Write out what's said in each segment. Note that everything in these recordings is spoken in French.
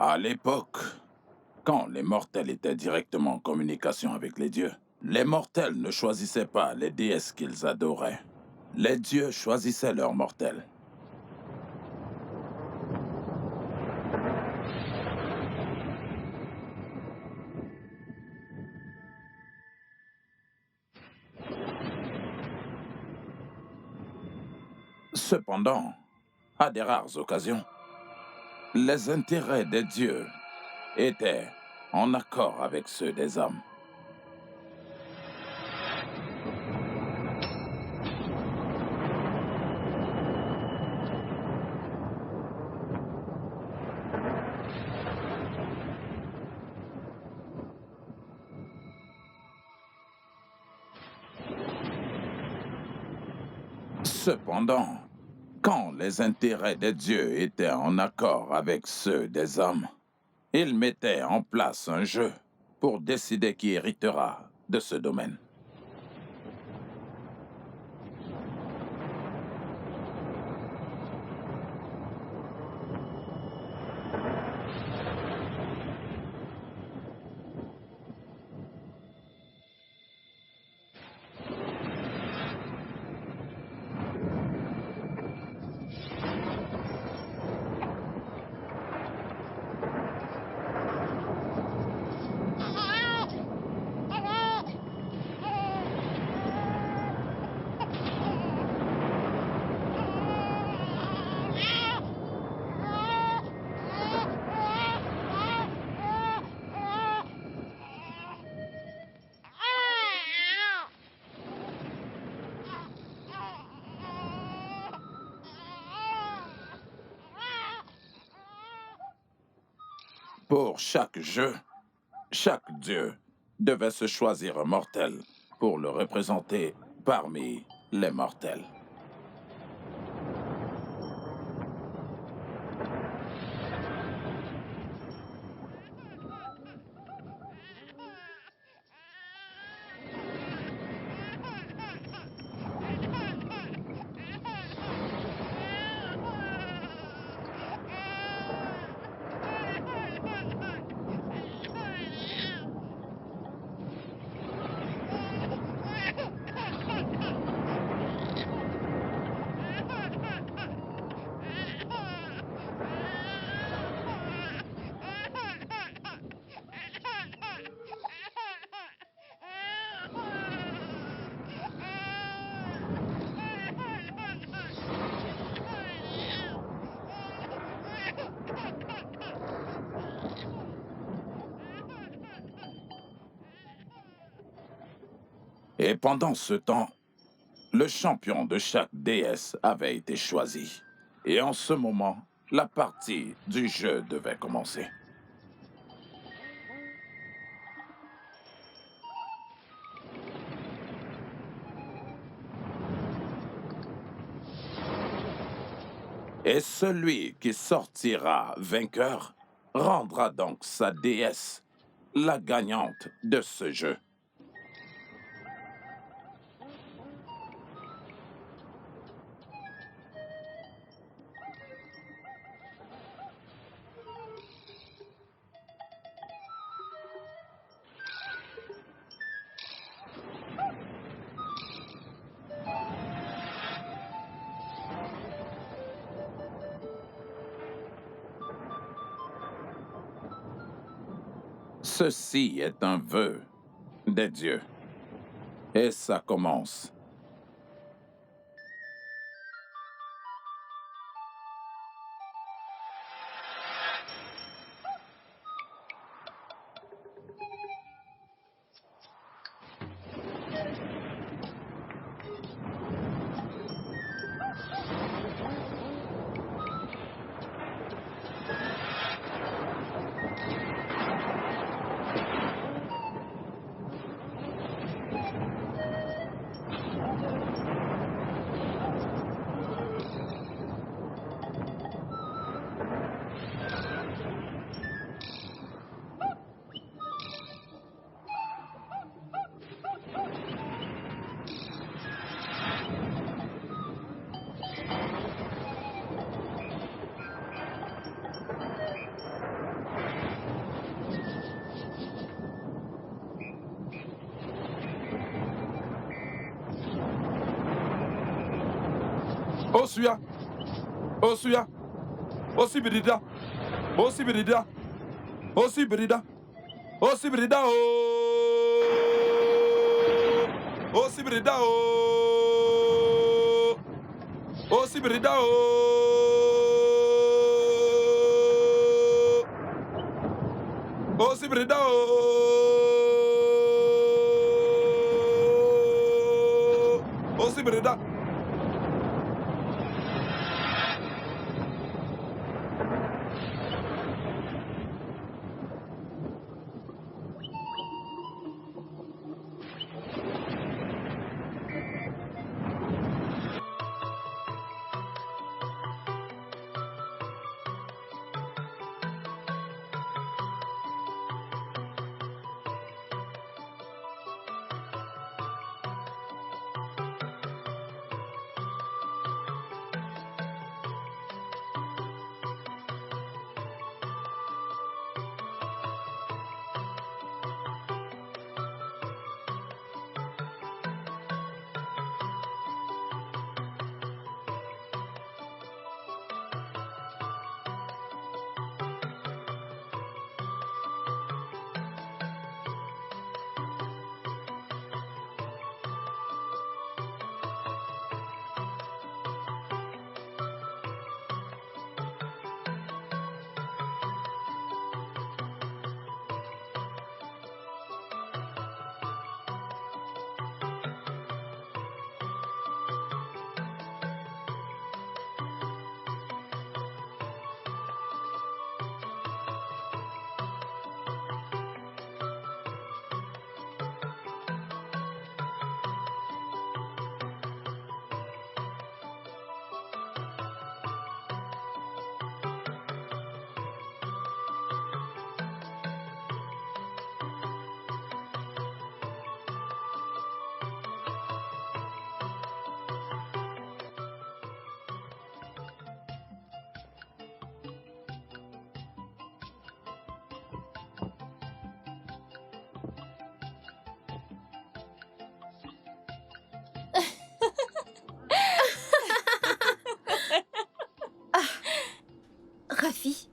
À l'époque, quand les mortels étaient directement en communication avec les dieux, les mortels ne choisissaient pas les déesses qu'ils adoraient. Les dieux choisissaient leurs mortels. Cependant, à des rares occasions, les intérêts des dieux étaient en accord avec ceux des hommes. Cependant, quand les intérêts des dieux étaient en accord avec ceux des hommes, ils mettaient en place un jeu pour décider qui héritera de ce domaine. Pour chaque jeu, chaque dieu devait se choisir un mortel pour le représenter parmi les mortels. Et pendant ce temps, le champion de chaque déesse avait été choisi. Et en ce moment, la partie du jeu devait commencer. Et celui qui sortira vainqueur rendra donc sa déesse, la gagnante de ce jeu. Ceci est un vœu des dieux. Et ça commence. Osuya, Osuya, Osibirida, Osibirida, Osibirida, Osibirida, Osibirida, Osibirida, Osibirida, Osibirida. Rafi.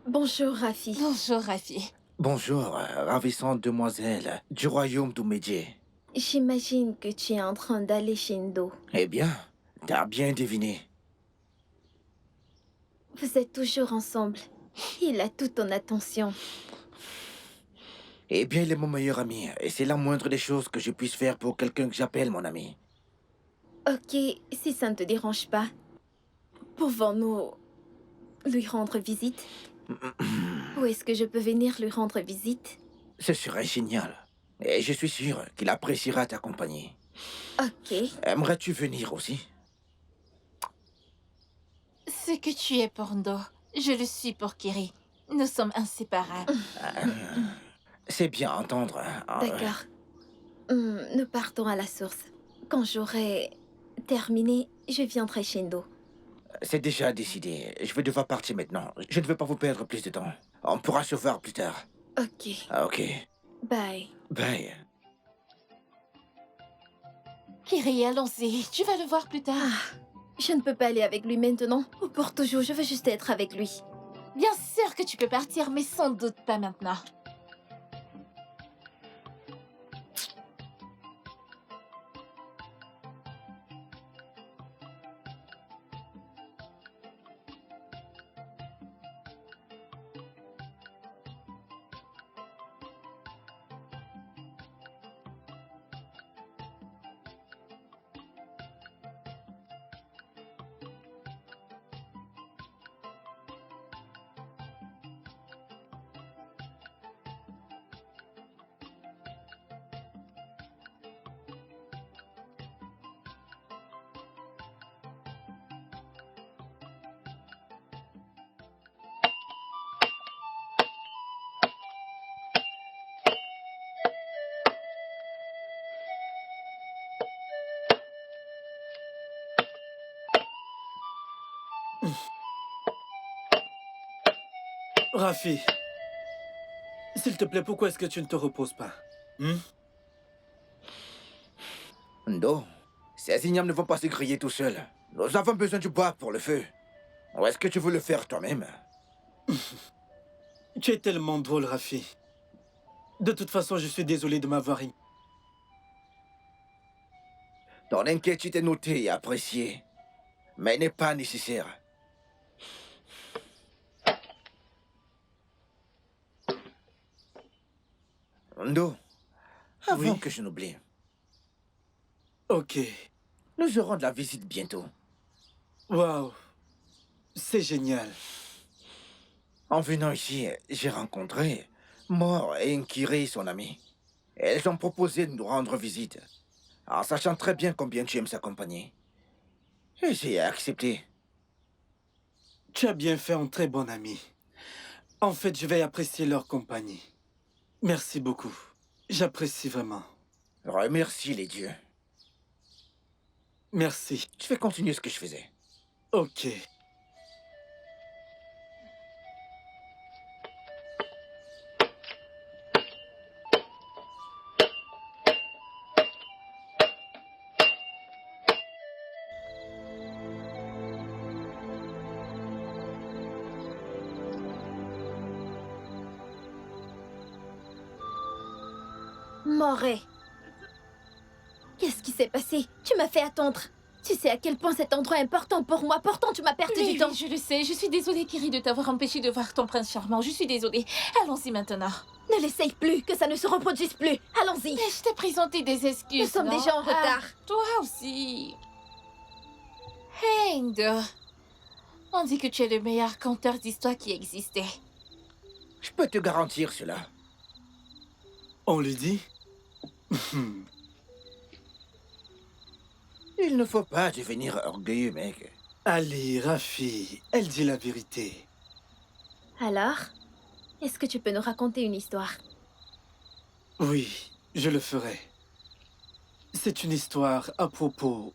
Bonjour, Rafi. Bonjour, Rafi. Bonjour, ravissante demoiselle du royaume d'Oumedjé. J'imagine que tu es en train d'aller chez Ndo. Eh bien, t'as bien deviné. Vous êtes toujours ensemble. Il a toute ton attention. Eh bien, il est mon meilleur ami, et c'est la moindre des choses que je puisse faire pour quelqu'un que j'appelle mon ami. Ok, si ça ne te dérange pas, pouvons-nous lui rendre visite? Où est-ce que je peux venir lui rendre visite? Ce serait génial. Et je suis sûr qu'il appréciera ta compagnie. Ok. Aimerais-tu venir aussi? Ce que tu es pour Ndo, je le suis pour Kiri. Nous sommes inséparables. C'est bien à entendre. D'accord. Nous partons à la source. Quand j'aurai terminé, je viendrai chez Ndo. C'est déjà décidé. Je vais devoir partir maintenant. Je ne veux pas vous perdre plus de temps. On pourra se voir plus tard. Ok. Ok. Bye. Bye. Kiri, allons-y. Tu vas le voir plus tard. Je ne peux pas aller avec lui maintenant ou pour toujours. Je veux juste être avec lui. Bien sûr que tu peux partir, mais sans doute pas maintenant. Rafi, s'il te plaît, pourquoi est-ce que tu ne te reposes pas? Ndo, ces ignames ne vont pas se griller tout seuls. Nous avons besoin du bois pour le feu. Ou est-ce que tu veux le faire toi-même? Tu es tellement drôle, Rafi. De toute façon, je suis désolé de m'avoir... Ton inquiétude est notée et appréciée, mais n'est pas nécessaire. Ndo, avant Oui. que je n'oublie, Ok. nous aurons de la visite bientôt. Waouh. C'est génial. En venant ici, j'ai rencontré Mor et Nkiri, son ami. Elles ont proposé de nous rendre visite, en sachant très bien combien tu aimes sa compagnie. Et j'ai accepté. Tu as bien fait un très bon ami. En fait, je vais apprécier leur compagnie. Merci beaucoup. J'apprécie vraiment. Remercie les dieux. Merci. Je vais continuer ce que je faisais. Ok. Moré. Qu'est-ce qui s'est passé? Tu m'as fait attendre. Tu sais à quel point cet endroit est important pour moi. Pourtant, tu m'as perdu Oui, du temps. oui, je le sais. Je suis désolée, Kiri, de t'avoir empêché de voir ton prince charmant. Je suis désolée. Allons-y maintenant. Ne l'essaye plus, que ça ne se reproduise plus. Allons-y. Mais je t'ai présenté des excuses. Nous sommes non? déjà en retard. Toi aussi. Hey, Ndo. On dit que tu es le meilleur conteur d'histoire qui existait. Je peux te garantir cela. On lui dit? Il ne faut pas devenir orgueilleux, mec. Allez, Rafi, elle dit la vérité. Alors, est-ce que tu peux nous raconter une histoire? Oui, je le ferai. C'est une histoire à propos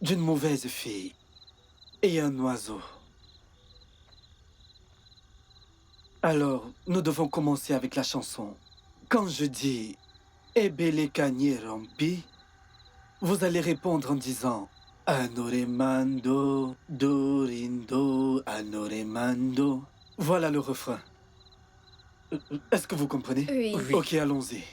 d'une mauvaise fille et un oiseau. Alors, nous devons commencer avec la chanson. Quand je dis Ebele Kanye Rampi, vous allez répondre en disant Anoremando, Dorindo, Anoremando. Voilà le refrain. Est-ce que vous comprenez? Oui. Oui. Ok, allons-y.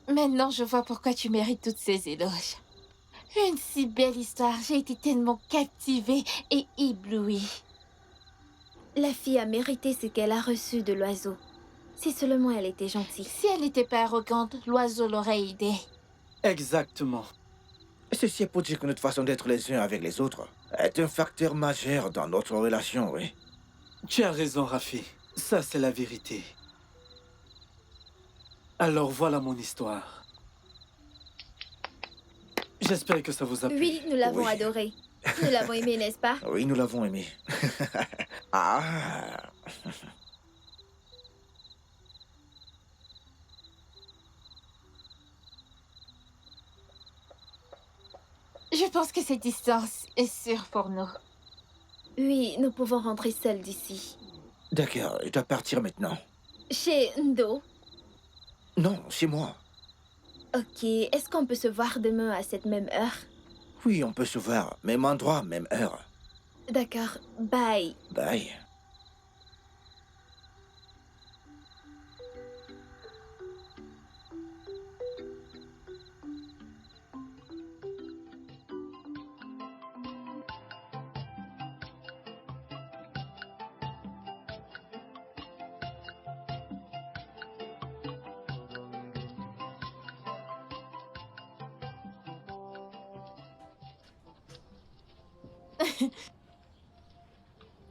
Maintenant, je vois pourquoi tu mérites toutes ces éloges. Une si belle histoire. J'ai été tellement captivée et éblouie. La fille a mérité ce qu'elle a reçu de l'oiseau. Si seulement elle était gentille. Si elle n'était pas arrogante, l'oiseau l'aurait aidée. Exactement. Ceci est pour dire que notre façon d'être les uns avec les autres est un facteur majeur dans notre relation, oui. Tu as raison, Rafi. Ça, c'est la vérité. Alors voilà mon histoire. J'espère que ça vous a plu. Oui, nous l'avons Oui. adoré. Nous l'avons aimé, n'est-ce pas? Oui, nous l'avons aimé. Ah. Je pense que cette distance est sûre pour nous. Oui, nous pouvons rentrer seuls d'ici. D'accord, je dois partir maintenant. Chez Ndo. Non, c'est moi. Ok, est-ce qu'on peut se voir demain à cette même heure? Oui, on peut se voir. Même endroit, même heure. D'accord, bye. Bye.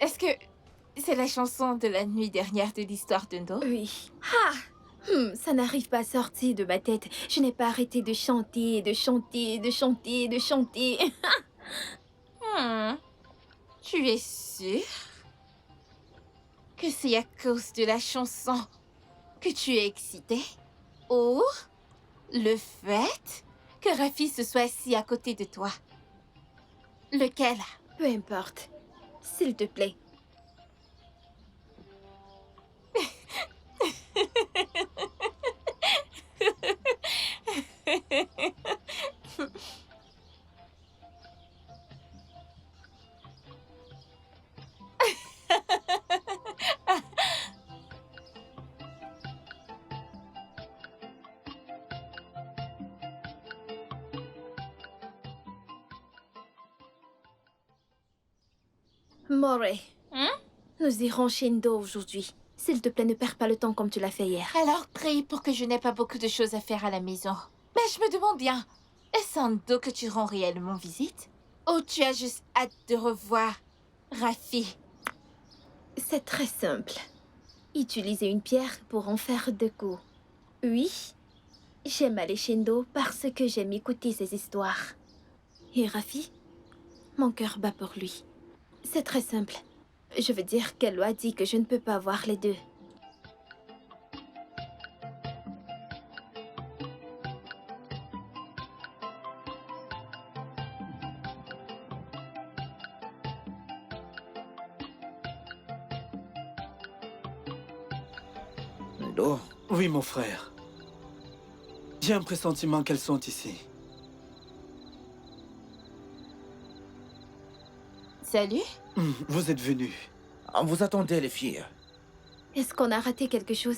Est-ce que c'est la chanson de la nuit dernière de l'histoire de Ndo? Oui. Ah! Ça n'arrive pas à sortir de ma tête. Je n'ai pas arrêté de chanter, de chanter, de chanter, de chanter. Tu es sûre que c'est à cause de la chanson que tu es excitée? Ou le fait que Rafi se soit assis à côté de toi? Lequel? Peu importe. S'il te plaît. Morey, nous irons chez Ndo aujourd'hui. S'il te plaît, ne perds pas le temps comme tu l'as fait hier. Alors prie pour que je n'ai pas beaucoup de choses à faire à la maison. Mais je me demande bien, est-ce à Ndo que tu rends réellement visite? Ou tu as juste hâte de revoir Rafi? C'est très simple. Utiliser une pierre pour en faire deux coups. Oui, j'aime aller chez Ndo parce que j'aime écouter ses histoires. Et Rafi, mon cœur bat pour lui. C'est très simple. Je veux dire qu'elle a dit que je ne peux pas avoir les deux. Ndo, Oui, mon frère. J'ai un pressentiment qu'elles sont ici. Salut? Vous êtes venus. on vous attendait, les filles. Est-ce qu'on a raté quelque chose?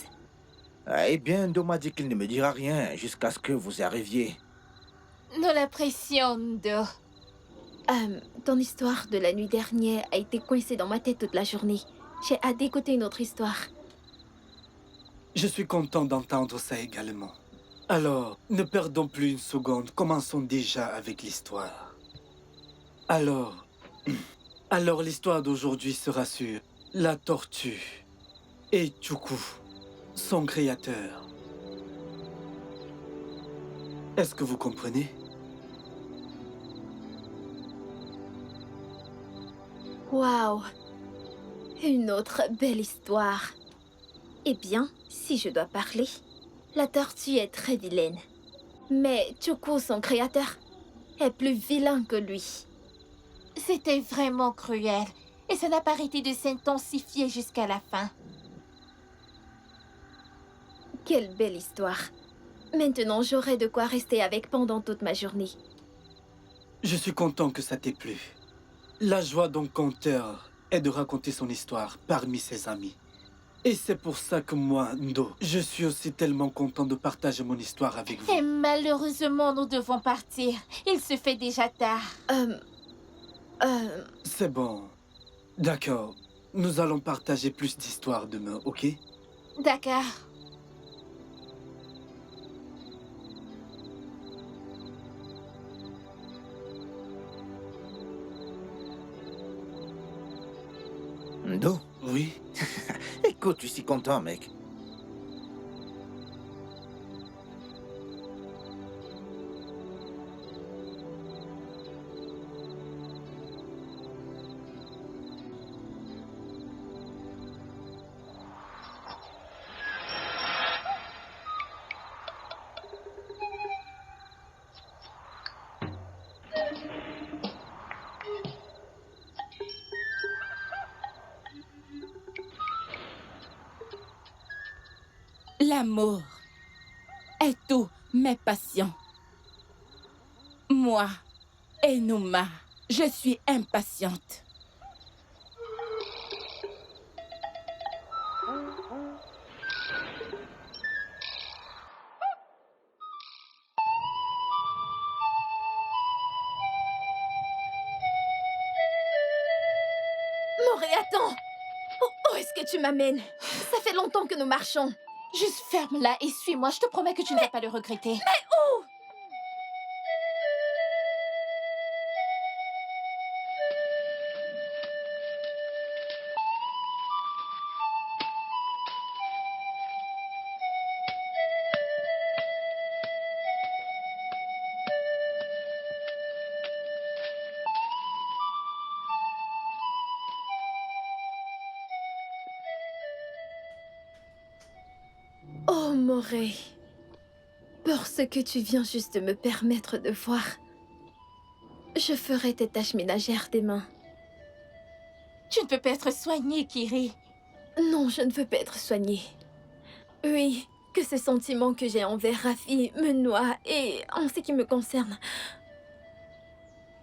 Eh bien, Ndo m'a dit qu'il ne me dira rien jusqu'à ce que vous arriviez. Nous l'apprécions, Ndo. Ton histoire de la nuit dernière a été coincée dans ma tête toute la journée. J'ai hâte d'écouter une autre histoire. Je suis content d'entendre ça également. Alors, ne perdons plus une seconde. Commençons déjà avec l'histoire. Alors... Alors l'histoire d'aujourd'hui sera sur la tortue et Chuku, son créateur. Est-ce que vous comprenez? Waouh! Une autre belle histoire. Eh bien, si je dois parler, la tortue est très vilaine. Mais Choco, son créateur, est plus vilain que lui. C'était vraiment cruel. Et ça n'a pas arrêté de s'intensifier jusqu'à la fin. Quelle belle histoire. Maintenant, j'aurai de quoi rester avec pendant toute ma journée. Je suis content que ça t'ait plu. La joie d'un conteur est de raconter son histoire parmi ses amis. Et c'est pour ça que moi, Ndo, je suis aussi tellement content de partager mon histoire avec vous. Et malheureusement, nous devons partir. Il se fait déjà tard. C'est bon. D'accord. Nous allons partager plus d'histoires demain, ok? D'accord. Ndo, Oui. écoute, je suis content, mec. L'amour est tout, mais patient. Moi, Enuma, je suis impatiente. Morée, attends! Où est-ce que tu m'amènes? Ça fait longtemps que nous marchons. Juste ferme-la et suis-moi. Je te promets que tu ne vas pas le regretter. Où? Oh, Moré, pour ce que tu viens juste de me permettre de voir, je ferai tes tâches ménagères demain. Tu ne peux pas être soignée, Kiri. Non, je ne veux pas être soignée. Oui, que ce sentiment que j'ai envers Rafi me noie et en ce qui me concerne,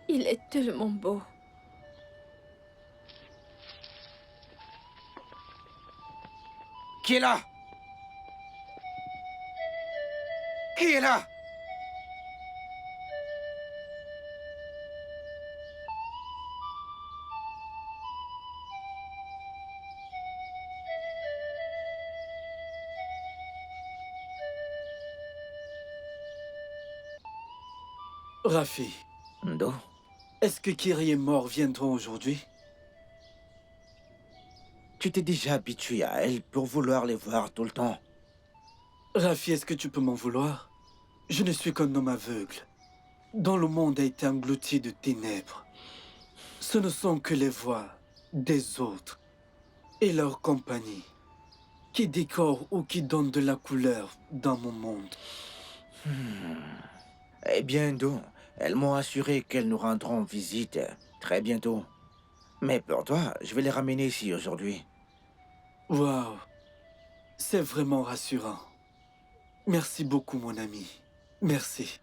il est tellement beau. Qui est là? Qui est là? Rafi, Ndo? est-ce que Kiri et Mort viendront aujourd'hui? Tu t'es déjà habitué à elle pour vouloir les voir tout le temps. Rafi, est-ce que tu peux m'en vouloir? Je ne suis qu'un homme aveugle, dont le monde a été englouti de ténèbres. Ce ne sont que les voix des autres et leur compagnie qui décorent ou qui donnent de la couleur dans mon monde. Eh bien, Ndo, elles m'ont assuré qu'elles nous rendront visite très bientôt. Mais pour toi, je vais les ramener ici aujourd'hui. Waouh, c'est vraiment rassurant. Merci beaucoup, mon ami. Merci.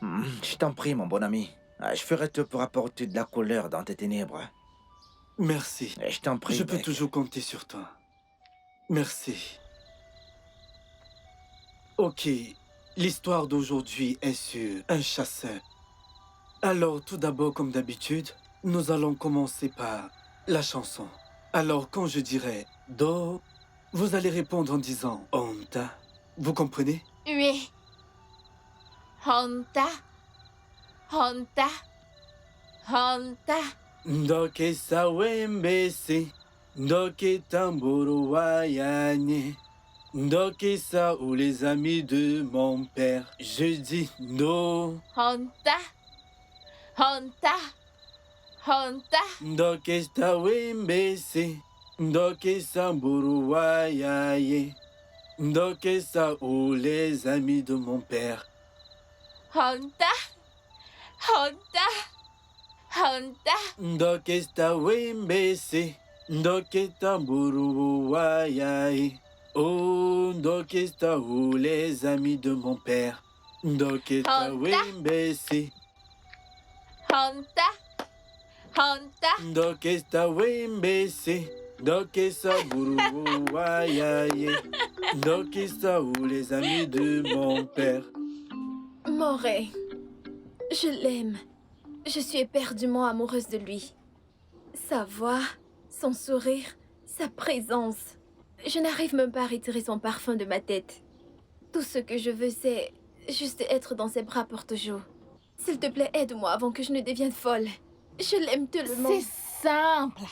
Je t'en prie, mon bon ami. Je ferai tout pour apporter de la couleur dans tes ténèbres. Merci. Et je t'en prie, Je peux mec. toujours compter sur toi. Merci. Ok, l'histoire d'aujourd'hui est sur un chasseur. Alors, tout d'abord, comme d'habitude, nous allons commencer par la chanson. Alors, quand je dirai « Do », vous allez répondre en disant « Onta ». Vous comprenez? Oui. Honta. Honta. Honta. Ndoke sawembese, ndoke tamboro wayane, ndoke sa ou les amis de mon père. Je dis no, Honta. Honta. Honta. ndoke sawembese, ndoke samboro wayaye, ndoke sa ou les amis de mon père. Honta. Honta. Honta. Ndoke sawembese, ndoke tamboro wayaye. Oh, ndoke sta ou les amis de mon père. Ndoke wembese, Honta. Honta. ndoke sta wembese, ndoke sa buru wayaye. Ndoke sta ou les amis de mon père. Moré, je l'aime. Je suis éperdument amoureuse de lui. Sa voix, son sourire, sa présence. Je n'arrive même pas à retirer son parfum de ma tête. Tout ce que je veux, c'est juste être dans ses bras pour toujours. S'il te plaît, aide-moi avant que je ne devienne folle. Je l'aime tellement. C'est simple.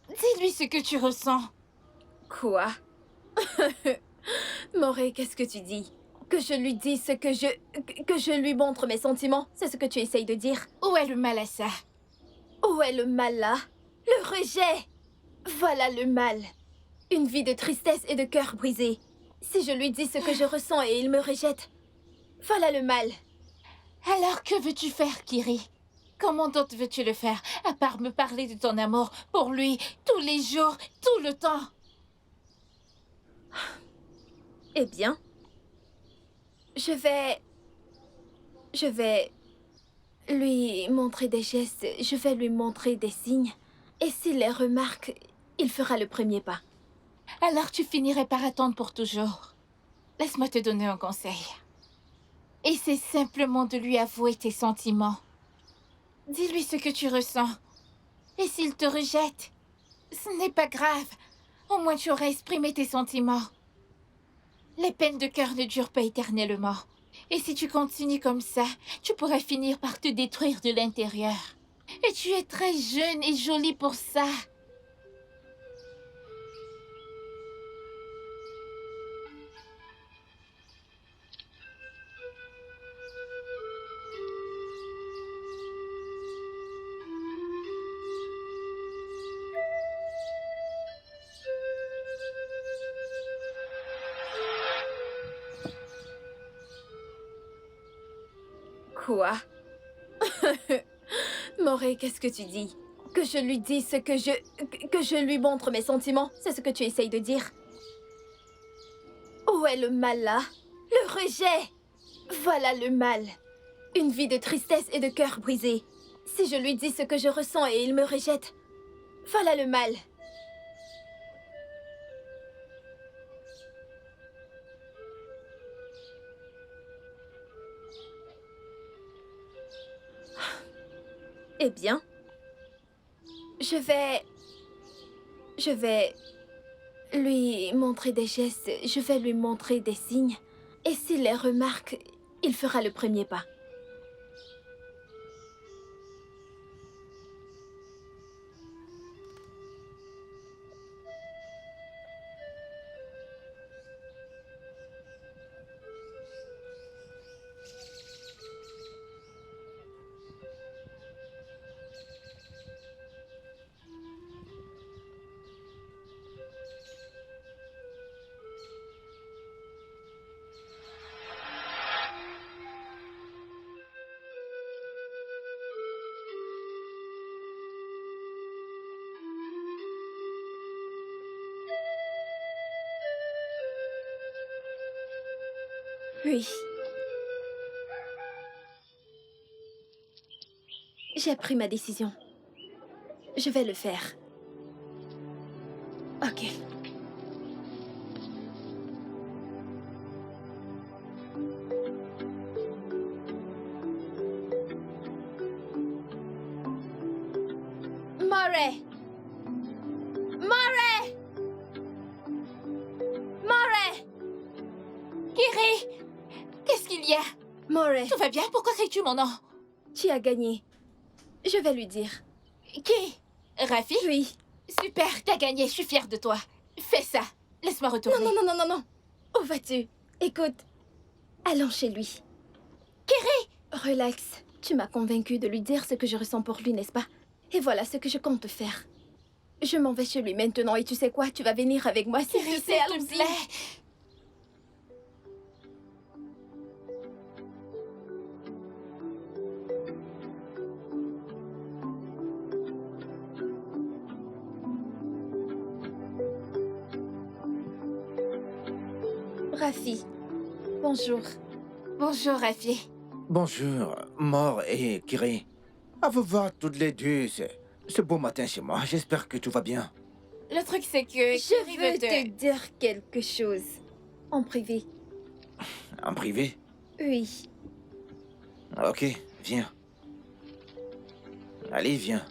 Dis-lui ce que tu ressens. Quoi? Moré, qu'est-ce que tu dis? Que je lui dise ce que je lui montre mes sentiments? C'est ce que tu essayes de dire? Où est le mal à ça? Où est le mal là? Le rejet! Voilà le mal. Une vie de tristesse et de cœur brisé. Si je lui dis ce que je ressens et il me rejette, voilà le mal. Alors que veux-tu faire, Kiri? Comment d'autre veux-tu le faire, à part me parler de ton amour pour lui, tous les jours, tout le temps? Eh bien, je vais lui montrer des gestes, je vais lui montrer des signes. Et s'il les remarque, il fera le premier pas. Alors tu finirais par attendre pour toujours. Laisse-moi te donner un conseil. Et c'est simplement de lui avouer tes sentiments. Dis-lui ce que tu ressens. Et s'il te rejette, ce n'est pas grave. Au moins tu auras exprimé tes sentiments. Les peines de cœur ne durent pas éternellement. Et si tu continues comme ça, tu pourrais finir par te détruire de l'intérieur. Et tu es très jeune et jolie pour ça. Quoi? Moré, qu'est-ce que tu dis? Que je lui dise ce que je lui montre mes sentiments? C'est ce que tu essayes de dire? Où est le mal là? Le rejet! Voilà le mal. Une vie de tristesse et de cœur brisé. Si je lui dis ce que je ressens et il me rejette, voilà le mal. Eh bien, je vais lui montrer des gestes, je vais lui montrer des signes. Et s'il les remarque, il fera le premier pas. Oui. J'ai pris ma décision. Je vais le faire. Ok. Murray! Murray! Murray! Kiri! Qu'est-ce qu'il y a? Murray, Tout va bien? Pourquoi cries-tu mon nom? tu as gagné. Je vais lui dire. Qui? Rafi? Oui. Super, t'as gagné, je suis fière de toi. Fais ça. Laisse-moi retourner. Non, non, non, non, non, non. Où vas-tu? Écoute, allons chez lui. Kiri! Relax. Tu m'as convaincue de lui dire ce que je ressens pour lui, n'est-ce pas? Et voilà ce que je compte faire. Je m'en vais chez lui maintenant et tu sais quoi? Tu vas venir avec moi, s'il Kiri, te plaît, s'il te allons-y. plaît. Rafi, bonjour. Bonjour, Rafi. Bonjour, Mort et Kiri. À vous voir toutes les deux ce beau matin chez moi. J'espère que tout va bien. Le truc, c'est que Je Kiri veux veut te dire quelque chose. En privé. En privé? Oui. Ok, viens. Allez, viens.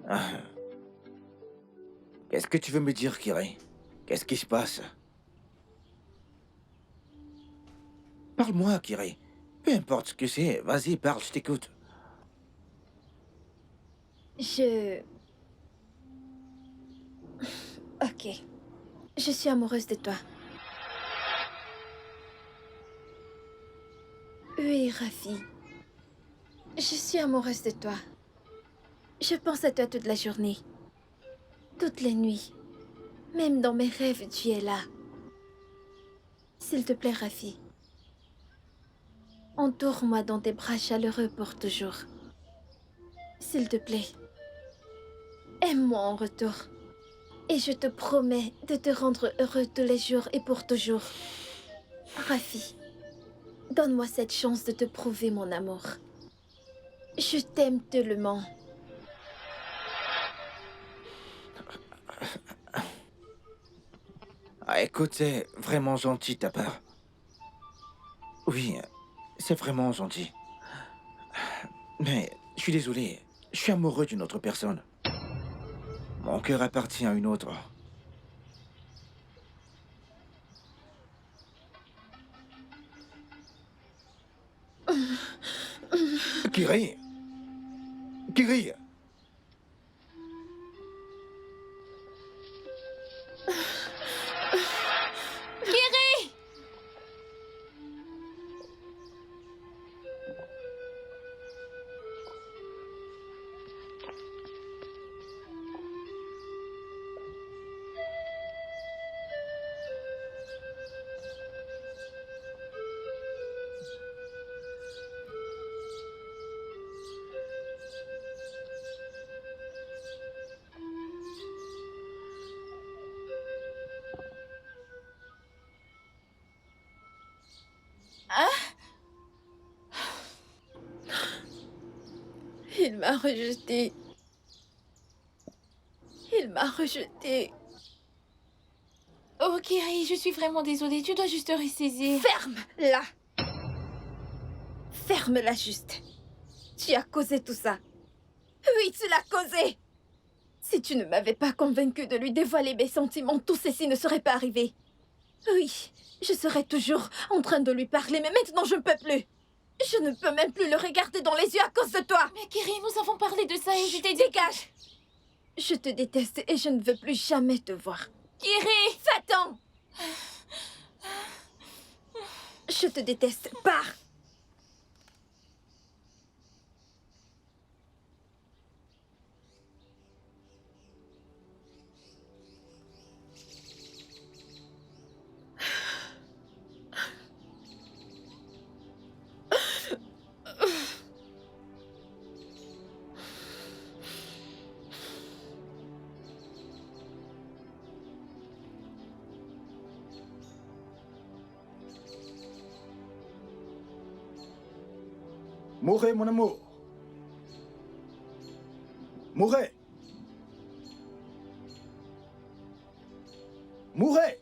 Ah. Qu'est-ce que tu veux me dire, Kiri? Qu'est-ce qui se passe? Parle-moi, Kiri. Peu importe ce que c'est, vas-y, parle, je t'écoute. Ok. Je suis amoureuse de toi. Oui, Rafi. Je suis amoureuse de toi. Je pense à toi toute la journée. Toutes les nuits. Même dans mes rêves, tu es là. S'il te plaît, Rafi. Entoure-moi dans tes bras chaleureux pour toujours. S'il te plaît. Aime-moi en retour. Et je te promets de te rendre heureux tous les jours et pour toujours. Rafi, donne-moi cette chance de te prouver mon amour. Je t'aime tellement. Ah, écoute, c'est vraiment gentil de ta part. Oui, c'est vraiment gentil. Mais je suis désolé, je suis amoureux d'une autre personne. Mon cœur appartient à une autre. Kiri! Kiri! Kiri! Il m'a rejeté. Il m'a rejeté. Oh, Kiri, je suis vraiment désolée. Tu dois juste te ressaisir. Ferme-la. Ferme-la juste. Tu as causé tout ça. Oui, tu l'as causé. Si tu ne m'avais pas convaincue de lui dévoiler mes sentiments, tout ceci ne serait pas arrivé. Oui, je serais toujours en train de lui parler, mais maintenant je ne peux plus. Je ne peux même plus le regarder dans les yeux à cause de toi. Mais Kiri, nous avons parlé de ça et je t'ai dit... Dégage. Je te déteste et je ne veux plus jamais te voir. Kiri! Va-t'en. Je te déteste. Pars. Mourez, mon amour. Mourez. Mourez.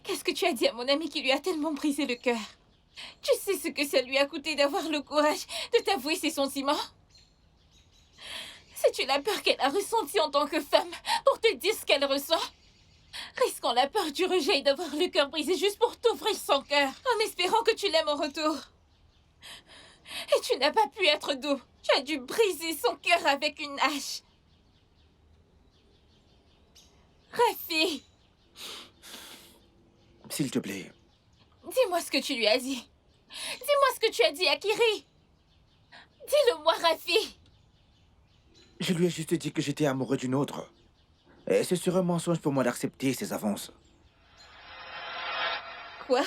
Qu'est-ce que tu as dit à mon ami qui lui a tellement brisé le cœur? Tu sais ce que ça lui a coûté d'avoir le courage de t'avouer ses sentiments? Sais-tu la peur qu'elle a ressentie en tant que femme pour te dire ce qu'elle ressent? Risquant la peur du rejet et d'avoir le cœur brisé juste pour t'ouvrir son cœur, en espérant que tu l'aimes en retour. Et tu n'as pas pu être doux. Tu as dû briser son cœur avec une hache. Rafi, S'il te plaît. dis-moi ce que tu lui as dit. Dis-moi ce que tu as dit à Kiri. Dis-le-moi, Rafi. Je lui ai juste dit que j'étais amoureux d'une autre. Et ce serait un mensonge pour moi d'accepter ses avances. Quoi?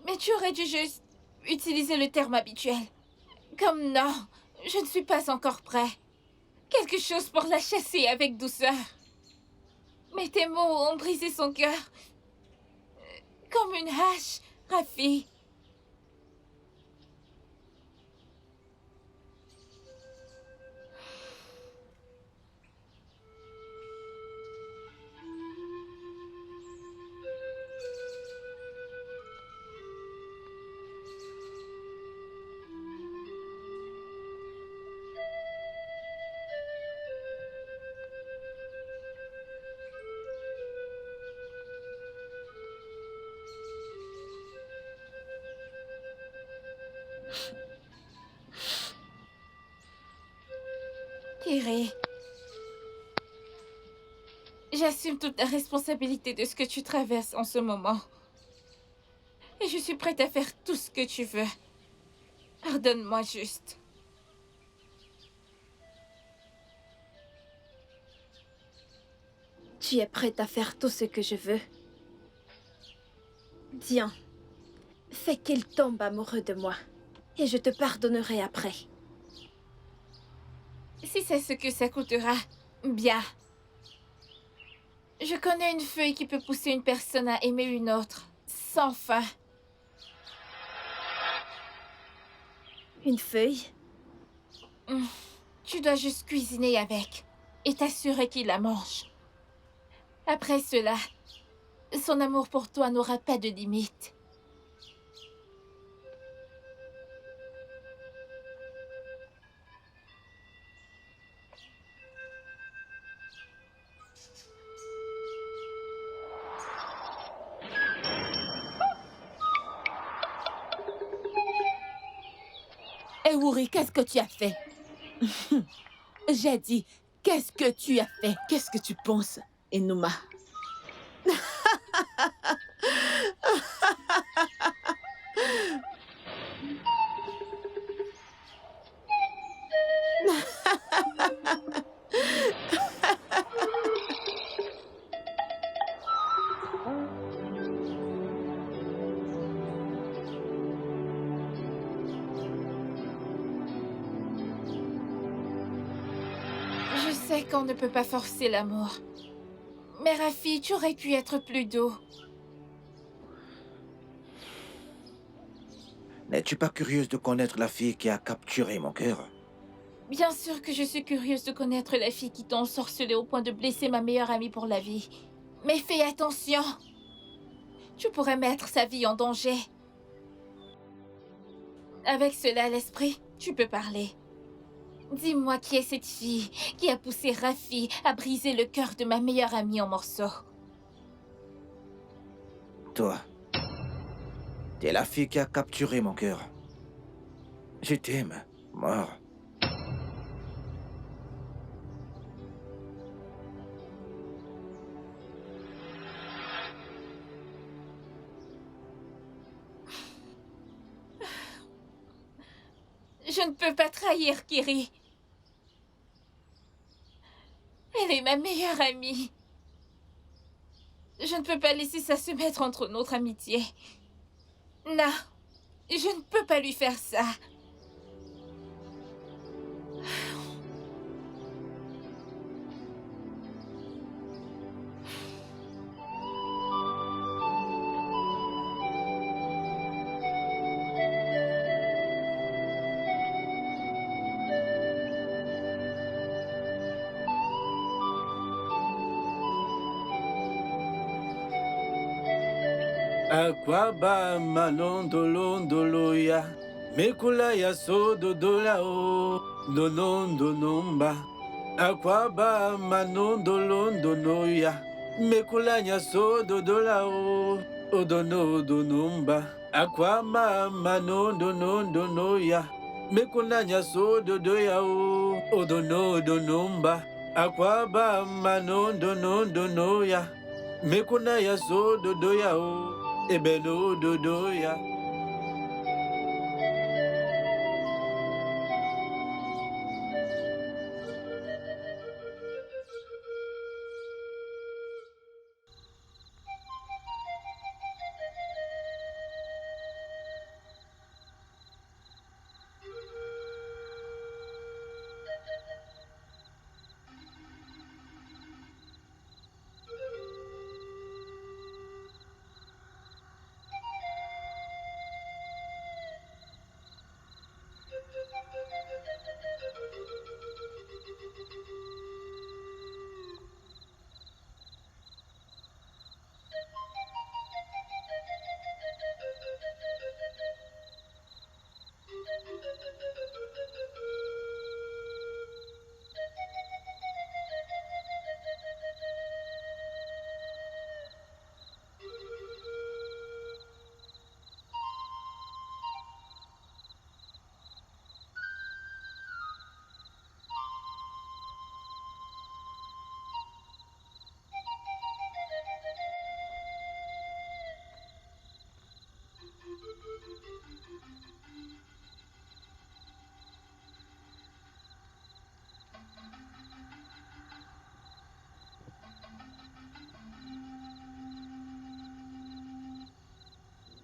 Mais tu aurais dû juste utiliser le terme habituel. Comme non, je ne suis pas encore prêt. Quelque chose pour la chasser avec douceur. Mais tes mots ont brisé son cœur. Comme une hache, Rafi. Kiri, j'assume toute la responsabilité de ce que tu traverses en ce moment. Et je suis prête à faire tout ce que tu veux. Pardonne-moi juste. Tu es prête à faire tout ce que je veux. Viens. Fais qu'il tombe amoureux de moi. Et je te pardonnerai après. Si c'est ce que ça coûtera, bien. Je connais une feuille qui peut pousser une personne à aimer une autre, sans fin. Une feuille? Tu dois juste cuisiner avec et t'assurer qu'il la mange. Après cela, son amour pour toi n'aura pas de limite. Ewuri, qu'est-ce que tu as fait? J'ai dit, qu'est-ce que tu as fait? Qu'est-ce que tu penses, Enuma? Je sais qu'on ne peut pas forcer l'amour. Mais Rafi, tu aurais pu être plus doux. N'es-tu pas curieuse de connaître la fille qui a capturé mon cœur? Bien sûr que je suis curieuse de connaître la fille qui t'a ensorcelée au point de blesser ma meilleure amie pour la vie. Mais fais attention. Tu pourrais mettre sa vie en danger. Avec cela à l'esprit, tu peux parler. Dis-moi qui est cette fille qui a poussé Rafi à briser le cœur de ma meilleure amie en morceaux. Toi. T'es la fille qui a capturé mon cœur. Je t'aime, mort. Je ne peux pas trahir Kiri. Elle est ma meilleure amie. Je ne peux pas laisser ça se mettre entre notre amitié. Non, je ne peux pas lui faire ça. Akwaba manondolo ya mekula ya sodo dola o nonondo nomba. Akwaba manondolo ya mekula ya sodo dola o odono nomba. Akwaba manondo ya mekula ya sodo doya o odono nomba. Akwaba manondo ya mekuna ya sodo doya o. Ebeno dodoya.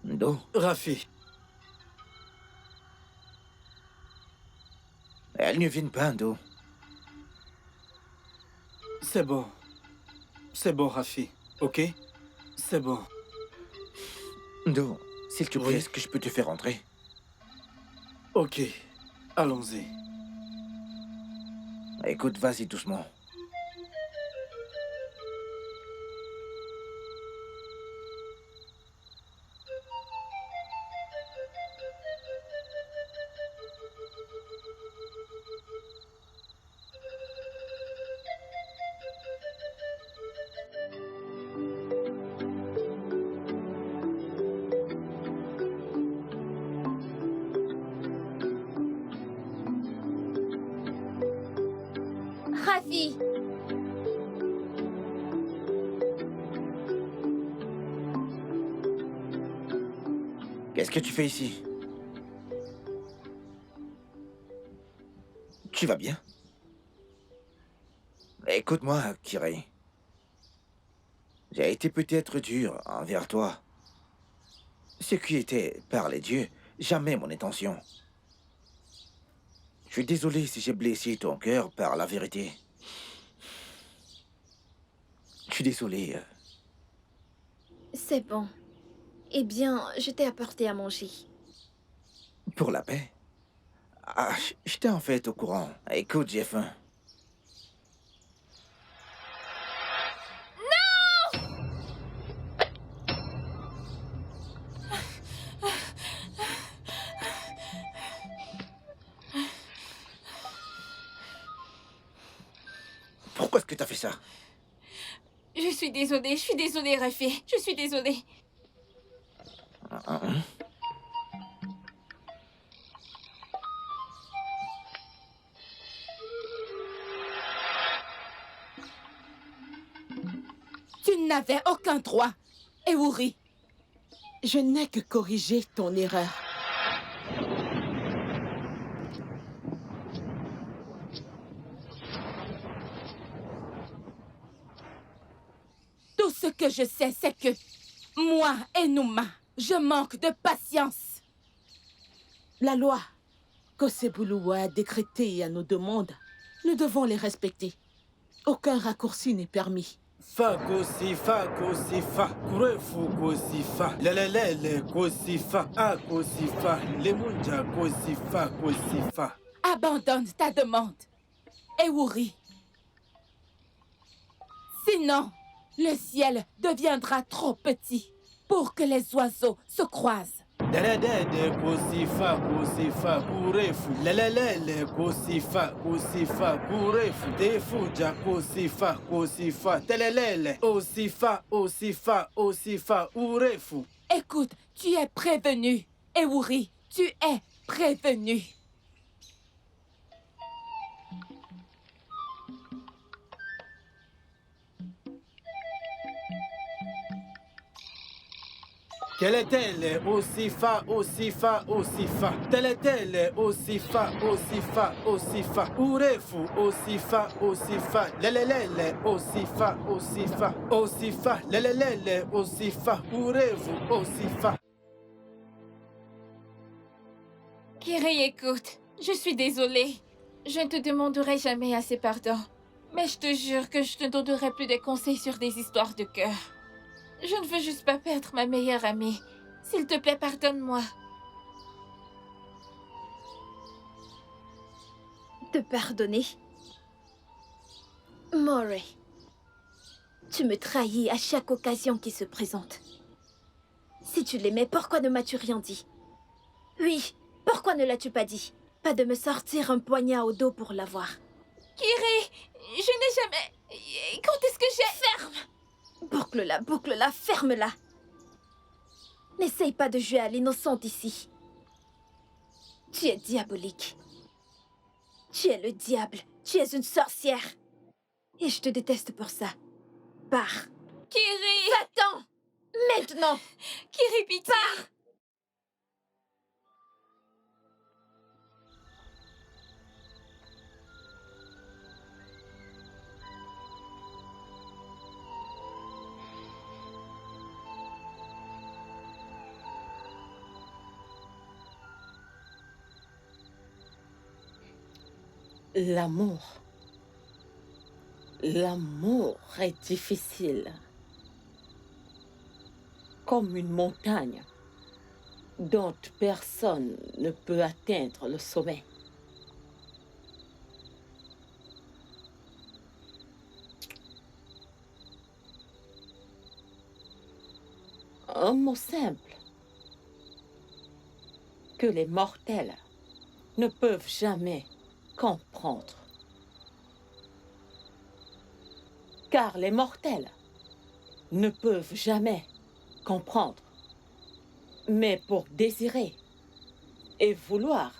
Ndo, Rafi, elle ne vient pas, Ndo. c'est bon. C'est bon, Rafi. Ok? C'est bon. Ndo, s'il te plaît, Oui. est-ce que je peux te faire entrer? Ok. Allons-y. Écoute, vas-y doucement. Rafi! Qu'est-ce que tu fais ici? Tu vas bien? Écoute-moi, Kiri. J'ai été peut-être dur envers toi. Ce qui était, par les dieux, jamais mon intention. Je suis désolé si j'ai blessé ton cœur par la vérité. suis désolé. C'est bon. Eh bien, je t'ai apporté à manger. Pour la paix. Ah, j'étais en fait au courant. Écoute, j'ai faim. Pourquoi est-ce que t'as fait ça? Je suis désolée, Rafi. Je suis désolée. Hein? Tu n'avais aucun droit, Ewuri. Je n'ai que corrigé ton erreur. Tout ce que je sais, c'est que moi, Enuma, je manque de patience. La loi qu'Osebuluwa a décrétée à nos demandes, nous devons les respecter. Aucun raccourci n'est permis. Fa kosifa kosifa kurefu kosifa lelelele kosifa a kosifa lemunja kosifa kosifa. Abandonne ta demande, Ewuri. Sinon, le ciel deviendra trop petit pour que les oiseaux se croisent. Deredede kosifa kosifa kurefu lelelele kosifa kosifa kurefu defuja kosifa kosifa telelele osifa osifa osifa urefu. Écoute, tu es prévenu, Ewuri, tu es prévenu. Keletele osifa osifa osifa teletele osifa osifa osifa urefu osifa osifa lelelele osifa osifa osifa lelelele osifa urefu osifa. Kiri, écoute. Je suis désolée. Je ne te demanderai jamais assez pardon. Mais je te jure que je ne te donnerai plus des conseils sur des histoires de cœur. Je ne veux juste pas perdre ma meilleure amie. S'il te plaît, pardonne-moi. Te pardonner? Moray, tu me trahis à chaque occasion qui se présente. Si tu l'aimais, pourquoi ne m'as-tu rien dit? Oui, pourquoi ne l'as-tu pas dit? Pas de me sortir un poignard au dos pour l'avoir. Kiri, je n'ai jamais... Quand est-ce que j'ai... Ferme! Boucle-la, ferme-la. N'essaye pas de jouer à l'innocente ici. Tu es diabolique. Tu es le diable. Tu es une sorcière. Et je te déteste pour ça. Pars. Kiri! Va-t'en! Maintenant! Kiri, pitié! Pars! L'amour. L'amour est difficile. Comme une montagne dont personne ne peut atteindre le sommet. Un mot simple que les mortels ne peuvent jamais comprendre. Car les mortels ne peuvent jamais comprendre. Mais pour désirer et vouloir,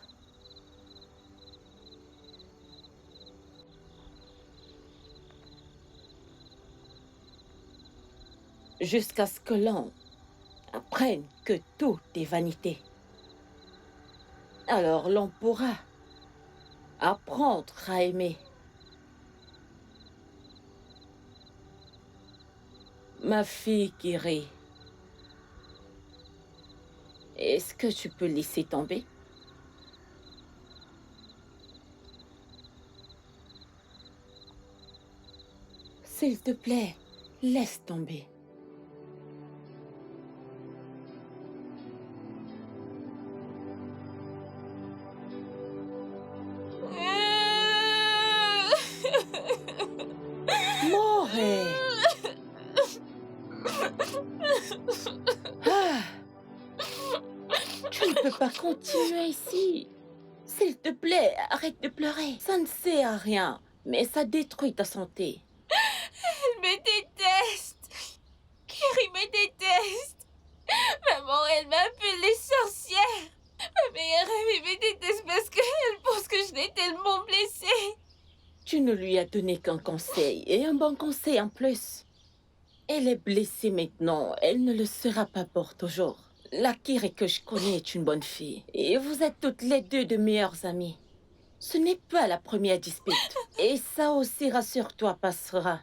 jusqu'à ce que l'on apprenne que tout est vanité, alors l'on pourra apprendre à aimer. Ma fille Kiri, est-ce que tu peux laisser tomber? S'il te plaît, Laisse tomber. Morée. Ah. Tu ne peux pas continuer ici. S'il te plaît, arrête de pleurer. Ça ne sert à rien, mais ça détruit ta santé. Elle me déteste. Kiri me déteste. Maman, elle m'appelle les sorcières. Ma meilleure amie me déteste parce qu'elle pense que je l'ai tellement blessée. Tu ne lui as donné qu'un conseil, et un bon conseil en plus. Elle est blessée maintenant, elle ne le sera pas pour toujours. La Kiri que je connais est une bonne fille, et vous êtes toutes les deux de meilleures amies. Ce n'est pas la première dispute, et ça aussi, rassure-toi, passera.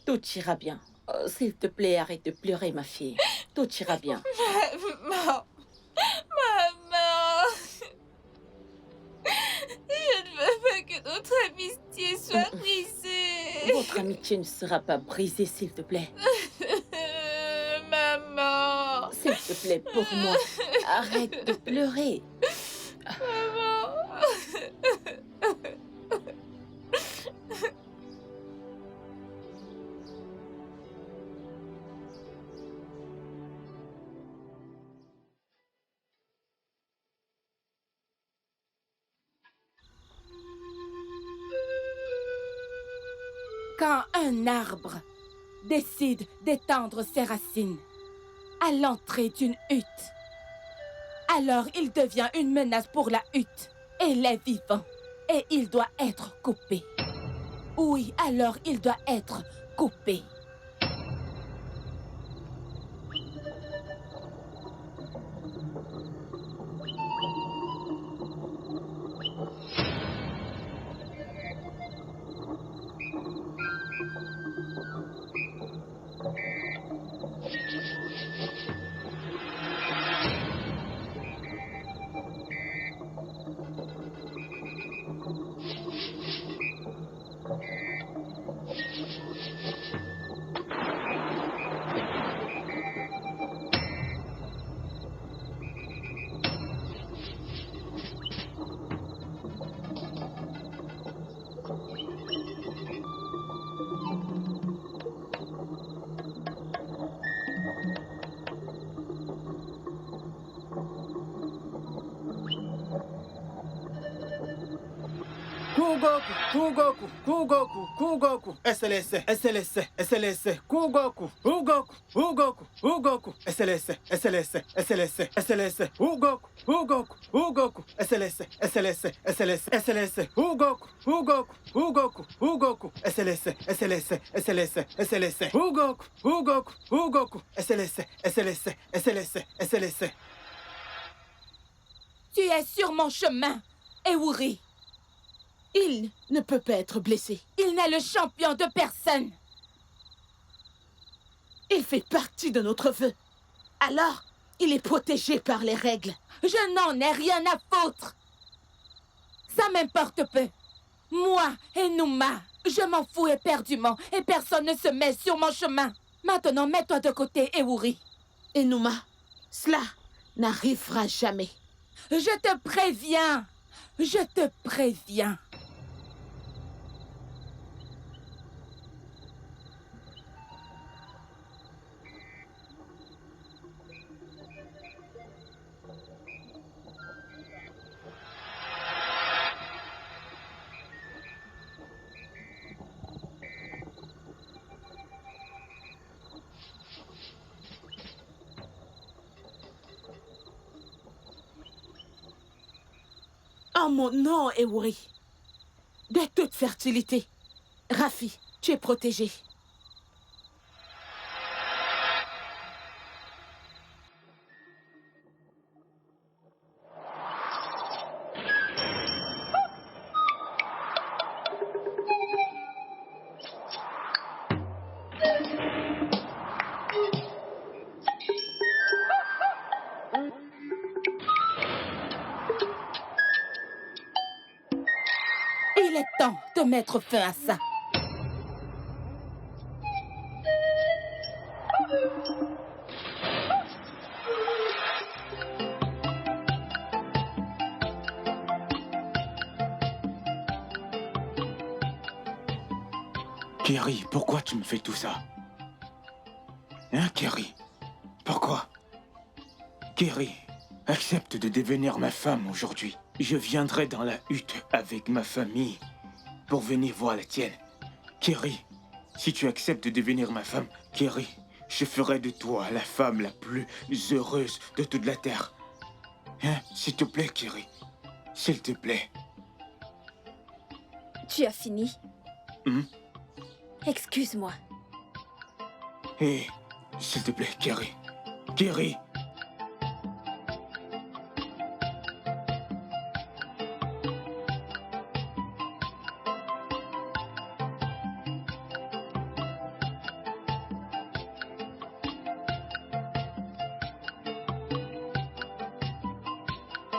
Tout ira bien. Oh, s'il te plaît, arrête de pleurer, ma fille. Tout ira bien. Maman. Maman. Je ne veux pas que notre amitié soit brisée. Votre amitié ne sera pas brisée, s'il te plaît. Maman. S'il te plaît, pour moi, arrête de pleurer. Maman. Quand un arbre décide d'étendre ses racines à l'entrée d'une hutte, alors il devient une menace pour la hutte et les vivants. Et il doit être coupé. Oui, alors il doit être coupé. Kugoku, Kugoku, Kugoku, Kugoku, SLS, SLS, SLS, Kugoku, Ugoku, Ugoku, Ugoku, SLS, SLS, SLS, SLS, Ugoku, Ugoku, Ugoku, SLS, SLS, SLS, SLS, Ugoku, Ugoku, Ugoku, Ugoku, SLS, SLS, SLS, SLS, Ugoku, Ugoku, Ugoku, SLS, SLS, SLS, SLS. Tu es sur mon chemin, Ewuri. Il ne peut pas être blessé. Il n'est le champion de personne. Il fait partie de notre feu. Alors, il est protégé par les règles. Je n'en ai rien à foutre. Ça m'importe peu. Moi, Enuma, je m'en fous éperdument et personne ne se met sur mon chemin. Maintenant, mets-toi de côté, Ewuri. Enuma, cela n'arrivera jamais. Je te préviens. Je te préviens. En mon nom, Ewuri. De toute fertilité. Rafi, tu es protégé. Il est temps de mettre fin à ça. Kerry, pourquoi tu me fais tout ça? Hein, Kerry? Pourquoi? Kerry, accepte de devenir ma femme aujourd'hui. Je viendrai dans la hutte avec ma famille pour venir voir la tienne. Kerry, si tu acceptes de devenir ma femme, Kerry, je ferai de toi la femme la plus heureuse de toute la terre. Hein? S'il te plaît, Kerry. S'il te plaît. Tu as fini? Excuse-moi. Hé, s'il te plaît, Kerry. Kerry.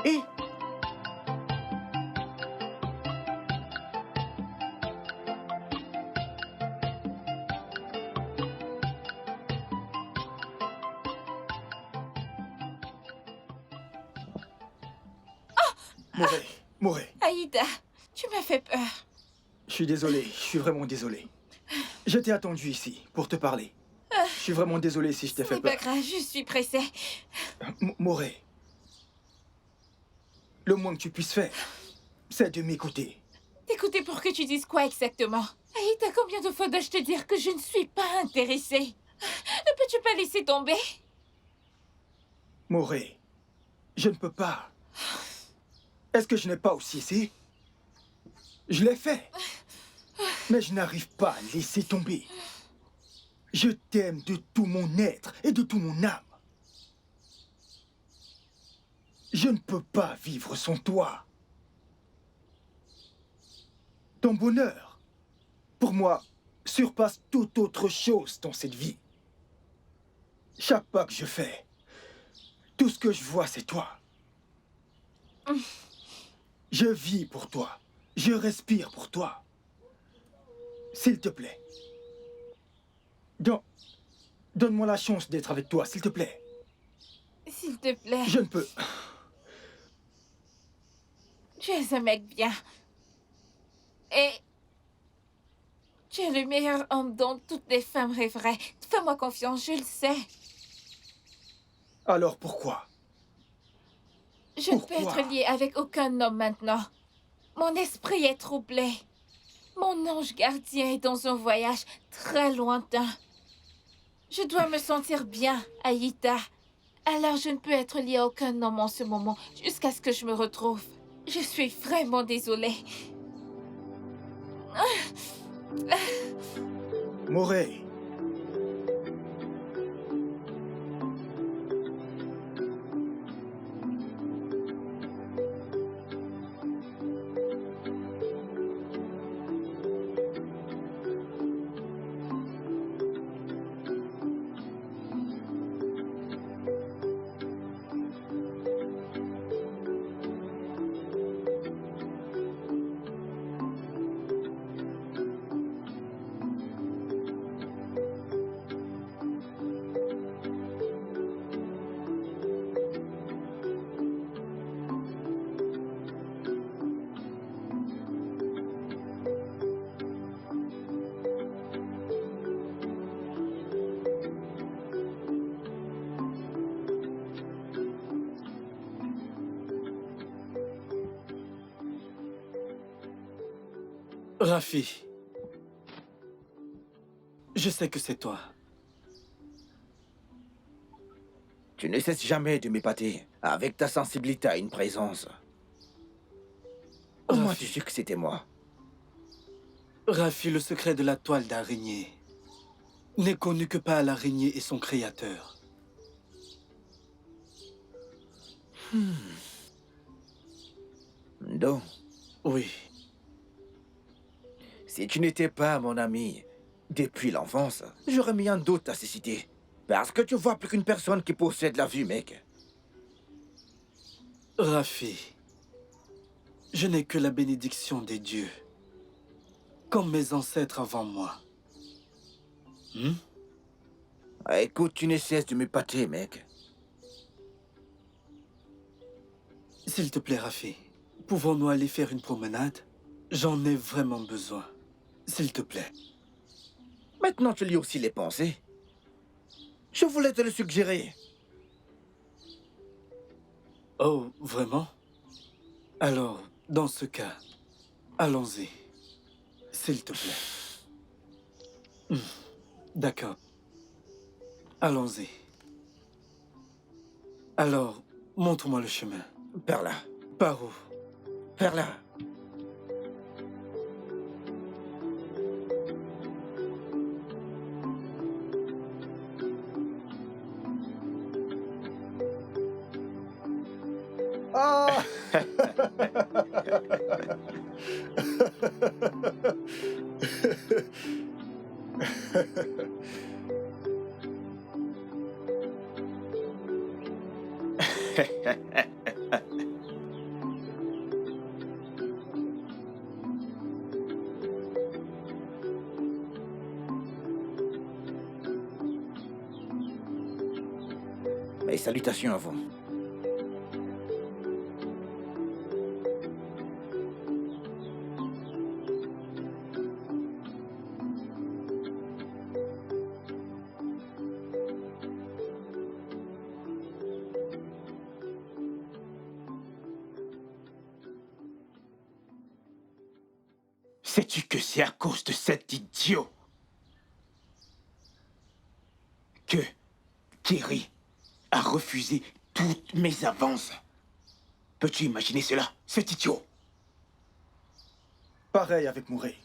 Hé. Moré, Aïda, tu m'as fait peur. je suis désolé, je suis vraiment désolé. Je t'ai attendu ici pour te parler. Je suis vraiment désolé si je t'ai Ce fait n'est pas peur. grave, je suis pressée. Moré, le moins que tu puisses faire, c'est de m'écouter. T'écouter pour que tu dises quoi exactement? Aïda, combien de fois dois-je te dire que je ne suis pas intéressée? Ne peux-tu pas laisser tomber? Moré, je ne peux pas. Est-ce que je n'ai pas aussi essayé? Je l'ai fait. Mais je n'arrive pas à laisser tomber. Je t'aime de tout mon être et de tout mon âme. Je ne peux pas vivre sans toi. Ton bonheur, pour moi, surpasse toute autre chose dans cette vie. Chaque pas que je fais, tout ce que je vois, c'est toi. Je vis pour toi. Je respire pour toi. S'il te plaît. Donne-moi la chance d'être avec toi, s'il te plaît. S'il te plaît. Je ne peux. Tu es un mec bien. Et tu es le meilleur homme dont toutes les femmes rêveraient. Fais-moi confiance, je le sais. Alors pourquoi? Je ne peux Pourquoi? être liée avec aucun homme maintenant. Mon esprit est troublé. Mon ange gardien est dans un voyage très lointain. Je dois me sentir bien, Aïda. Alors je ne peux être liée à aucun homme en ce moment, jusqu'à ce que je me retrouve. Je suis vraiment désolée. Moré. Rafi, je sais que c'est toi. Tu ne cesses jamais de m'épater avec ta sensibilité à une présence. Comment tu sais que c'était moi? Rafi, le secret de la toile d'araignée n'est connu que par l'araignée et son créateur. Donc, Oui. si tu n'étais pas mon ami depuis l'enfance, j'aurais mis en doute ta cécité. Parce que tu vois plus qu'une personne qui possède la vue, mec. Rafi, je n'ai que la bénédiction des dieux, comme mes ancêtres avant moi. Écoute, tu ne cesses de m'épater, mec. S'il te plaît, Rafi, pouvons-nous aller faire une promenade? J'en ai vraiment besoin. S'il te plaît. Maintenant, tu lis aussi les pensées. Je voulais te le suggérer. Oh, vraiment? Alors, dans ce cas, allons-y. S'il te plaît. D'accord. Allons-y. Alors, montre-moi le chemin. Par là. Par où? Par là. Ah! Mes salutations à vous. Sais-tu que c'est à cause de cet idiot que Kerry a refusé toutes mes avances? Peux-tu imaginer cela, cet idiot? Pareil avec Murray.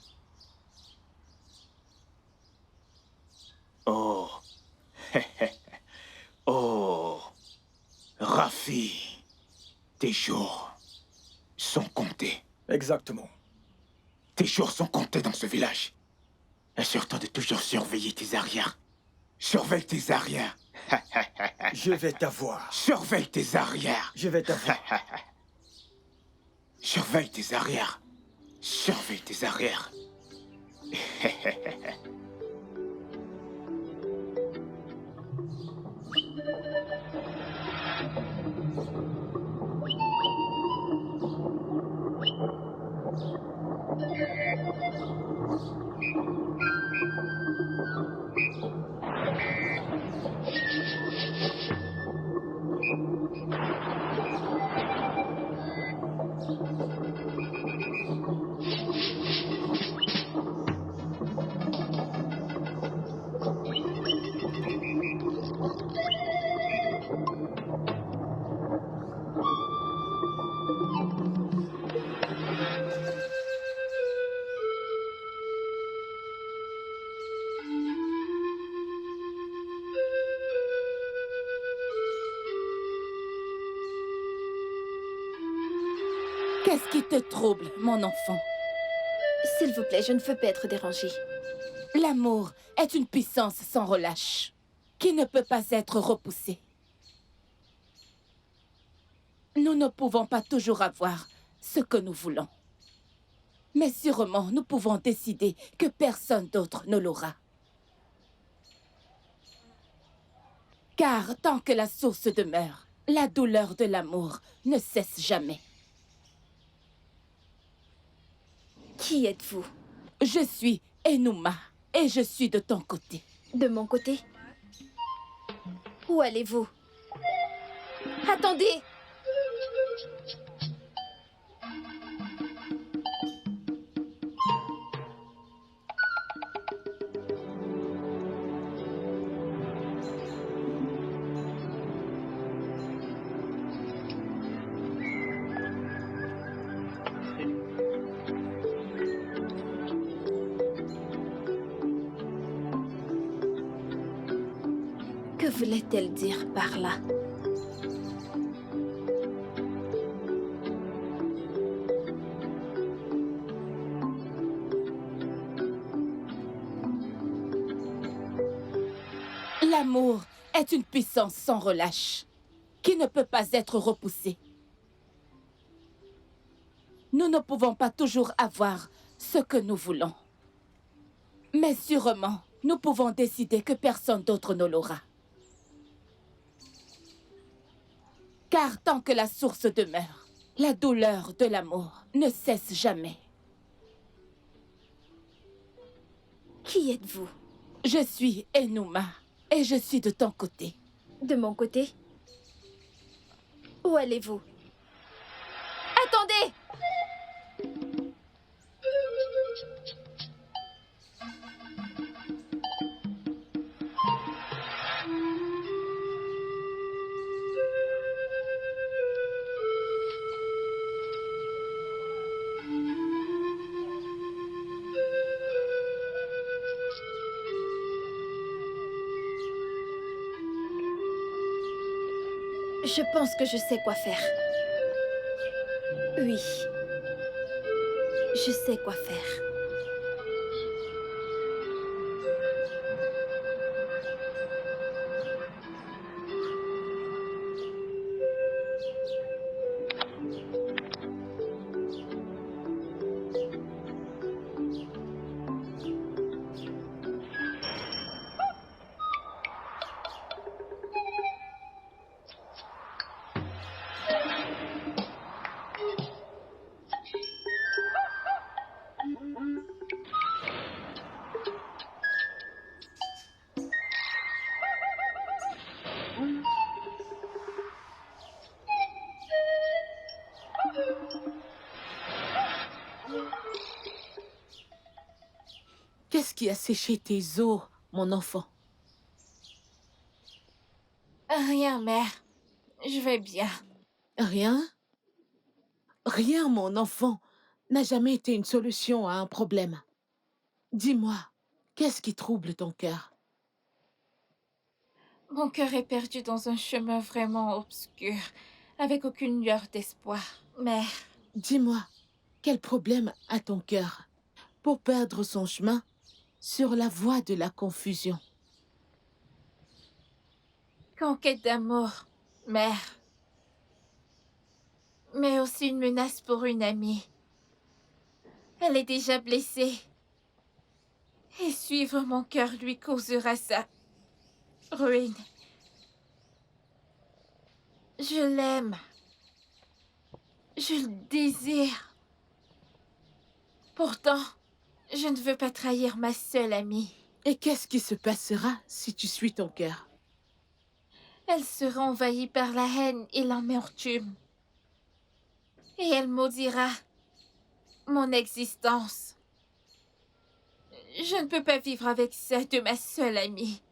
Oh. Oh. Rafi, tes jours sont comptés. Exactement. Tes jours sont comptés dans ce village. Assure-toi de toujours surveiller tes arrières. Surveille tes arrières. Je vais t'avoir. Surveille tes arrières. Je vais t'avoir. Surveille tes arrières. Surveille tes arrières. Qu'est-ce qui te trouble, mon enfant? S'il vous plaît, je ne veux pas être dérangée. L'amour est une puissance sans relâche, qui ne peut pas être repoussée. Nous ne pouvons pas toujours avoir ce que nous voulons. Mais sûrement, nous pouvons décider que personne d'autre ne l'aura. Car tant que la source demeure, la douleur de l'amour ne cesse jamais. Qui êtes-vous? Je suis Enuma et je suis de ton côté. De mon côté? Où allez-vous? Attendez! Que voulait-elle dire par là? L'amour est une puissance sans relâche, qui ne peut pas être repoussée. Nous ne pouvons pas toujours avoir ce que nous voulons. Mais sûrement, nous pouvons décider que personne d'autre ne l'aura. Car tant que la source demeure, la douleur de l'amour ne cesse jamais. Qui êtes-vous? Je suis Enuma et je suis de ton côté. De mon côté? Où allez-vous? Attendez! Je pense que je sais quoi faire. Oui. Je sais quoi faire. Qu'est-ce qui a séché tes os, mon enfant? Rien, mère. Je vais bien. Rien? Rien, mon enfant, n'a jamais été une solution à un problème. Dis-moi, qu'est-ce qui trouble ton cœur? Mon cœur est perdu dans un chemin vraiment obscur, avec aucune lueur d'espoir. Mère, Dis-moi, quel problème a ton cœur pour perdre son chemin sur la voie de la confusion? conquête d'amour, mère. Mais aussi une menace pour une amie. Elle est déjà blessée. Et suivre mon cœur lui causera sa ruine. Je l'aime. Je le désire. Pourtant, je ne veux pas trahir ma seule amie. Et qu'est-ce qui se passera si tu suis ton cœur? Elle sera envahie par la haine et l'amertume. Et elle maudira mon existence. Je ne peux pas vivre avec ça de ma seule amie.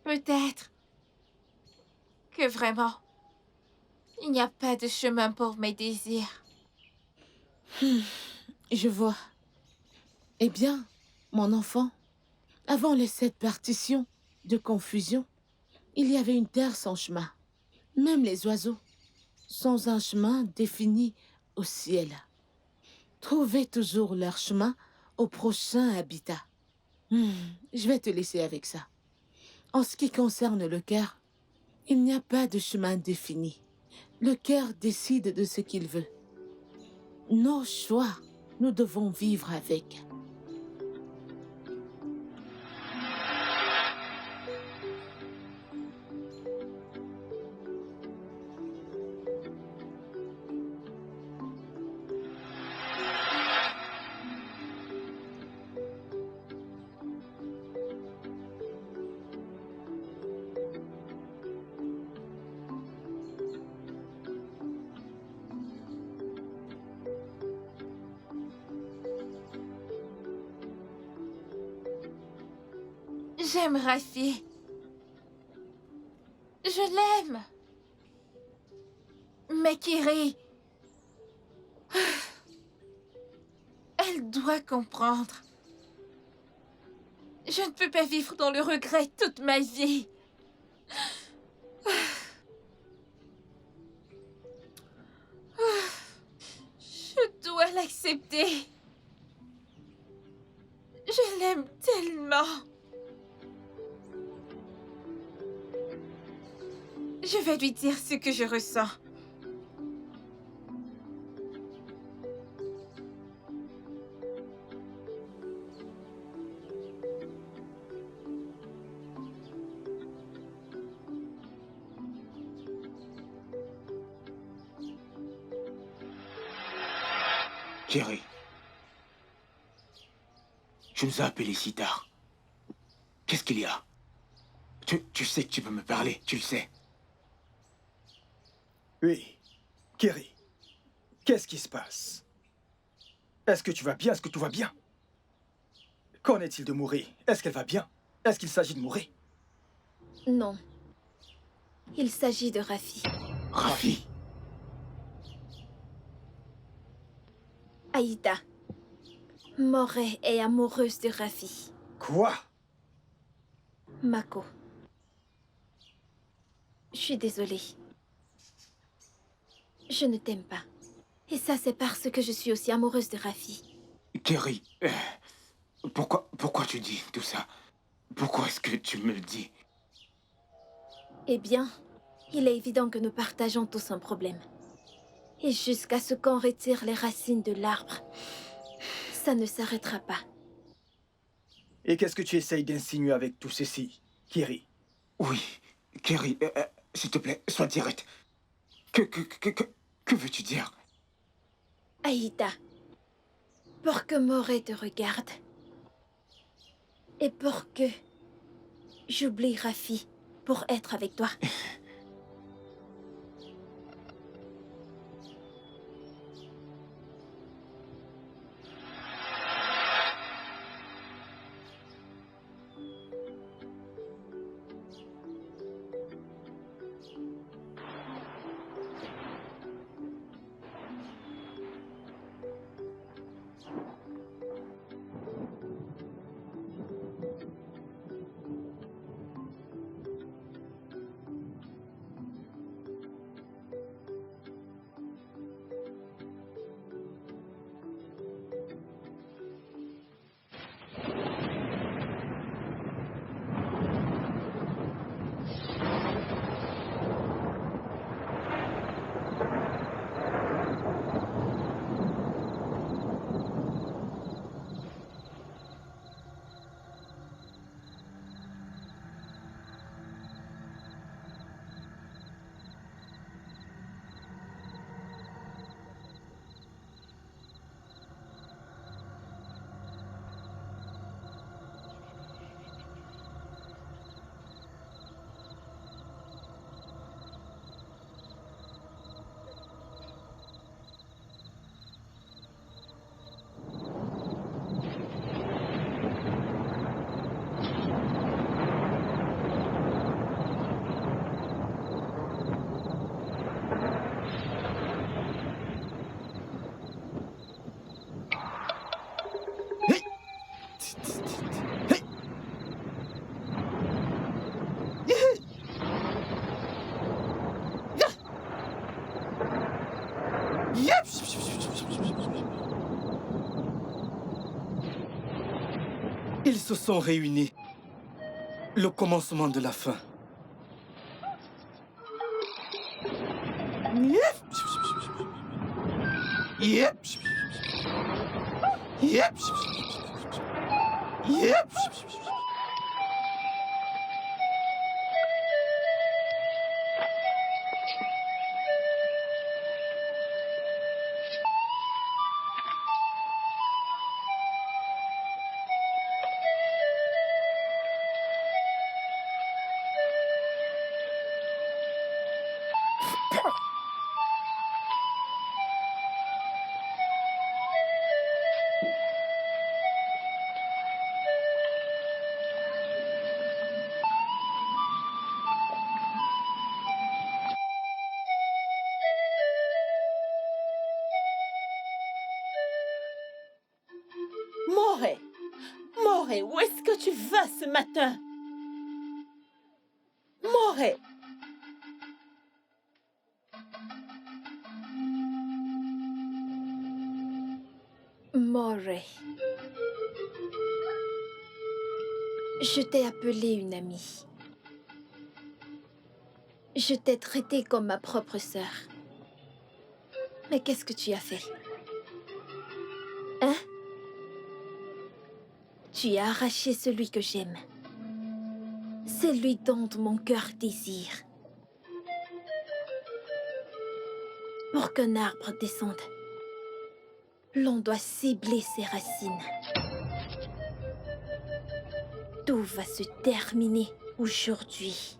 Peut-être que vraiment, il n'y a pas de chemin pour mes désirs. Je vois. Eh bien, mon enfant, avant les 7 partitions de confusion, il y avait une terre sans chemin. Même les oiseaux, sans un chemin défini au ciel, trouvaient toujours leur chemin au prochain habitat. Je vais te laisser avec ça. En ce qui concerne le cœur, il n'y a pas de chemin défini. Le cœur décide de ce qu'il veut. Nos choix, nous devons vivre avec. J'aime Rafi. Je l'aime. Mais Kiri... Elle doit comprendre. Je ne peux pas vivre dans le regret toute ma vie. Je dois l'accepter. Je l'aime tellement. Je vais lui dire ce que je ressens. Kiri, Tu nous as appelés si tard. Qu'est-ce qu'il y a? Tu sais que tu peux me parler, tu le sais. Oui. Kiri, qu'est-ce qui se passe? Est-ce que tu vas bien? Est-ce que tout va bien? Qu'en est-il de Mouri? Est-ce qu'elle va bien? Est-ce qu'il s'agit de Mouri? Non. Il s'agit de Rafi. Rafi? Aïda. Morée est amoureuse de Rafi. Quoi? Mako. Je suis désolée. Je ne t'aime pas. Et ça, c'est parce que je suis aussi amoureuse de Rafi. Kiri, pourquoi tu dis tout ça? Pourquoi est-ce que tu me le dis? Eh bien, il est évident que nous partageons tous un problème. Et jusqu'à ce qu'on retire les racines de l'arbre, ça ne s'arrêtera pas. Et qu'est-ce que tu essayes d'insinuer avec tout ceci, Kiri? Oui, Kiri, s'il te plaît, sois direct. Que veux-tu dire? Aïda, pour que Morée te regarde, et pour que j'oublie Rafi pour être avec toi. Ils se sont réunis. Le commencement de la fin. Morée, Morée, où est-ce que tu vas ce matin? Morée. Morée. Je t'ai appelée une amie. Je t'ai traitée comme ma propre sœur. Mais qu'est-ce que tu as fait? Hein? Tu as arraché celui que j'aime. Celui dont mon cœur désire. Pour qu'un arbre descende, l'on doit cibler ses racines. Tout va se terminer aujourd'hui.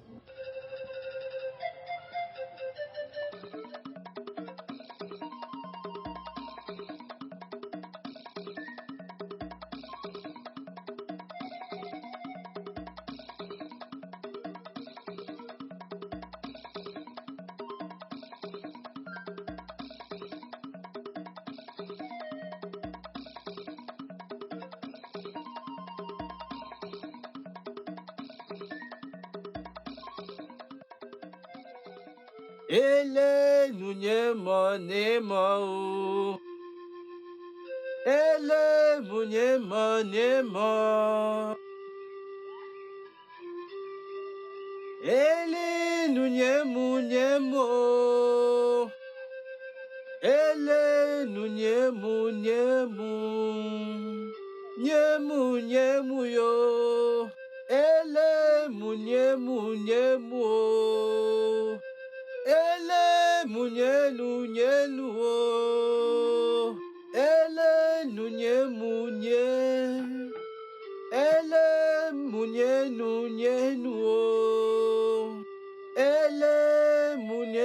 Ele nunye mone mo. Ele munye mone mo. Ele nunye munye mo. Ele nunye munye mu. Nye mu yo. Ele munye mu. Ele munye o. Ele munye. Ele munye o. Ele munye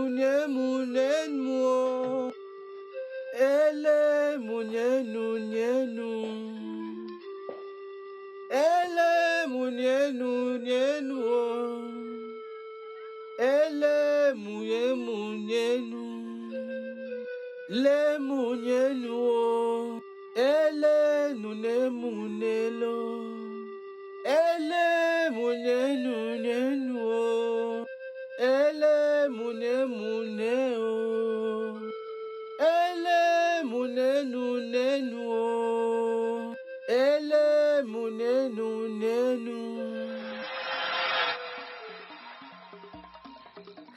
Ele munye o. Ele munye Ele munye o. Ele munye Le munye o. Ele munye lo. Ele munye o. Ele munye o. Ele munye o. Ele munye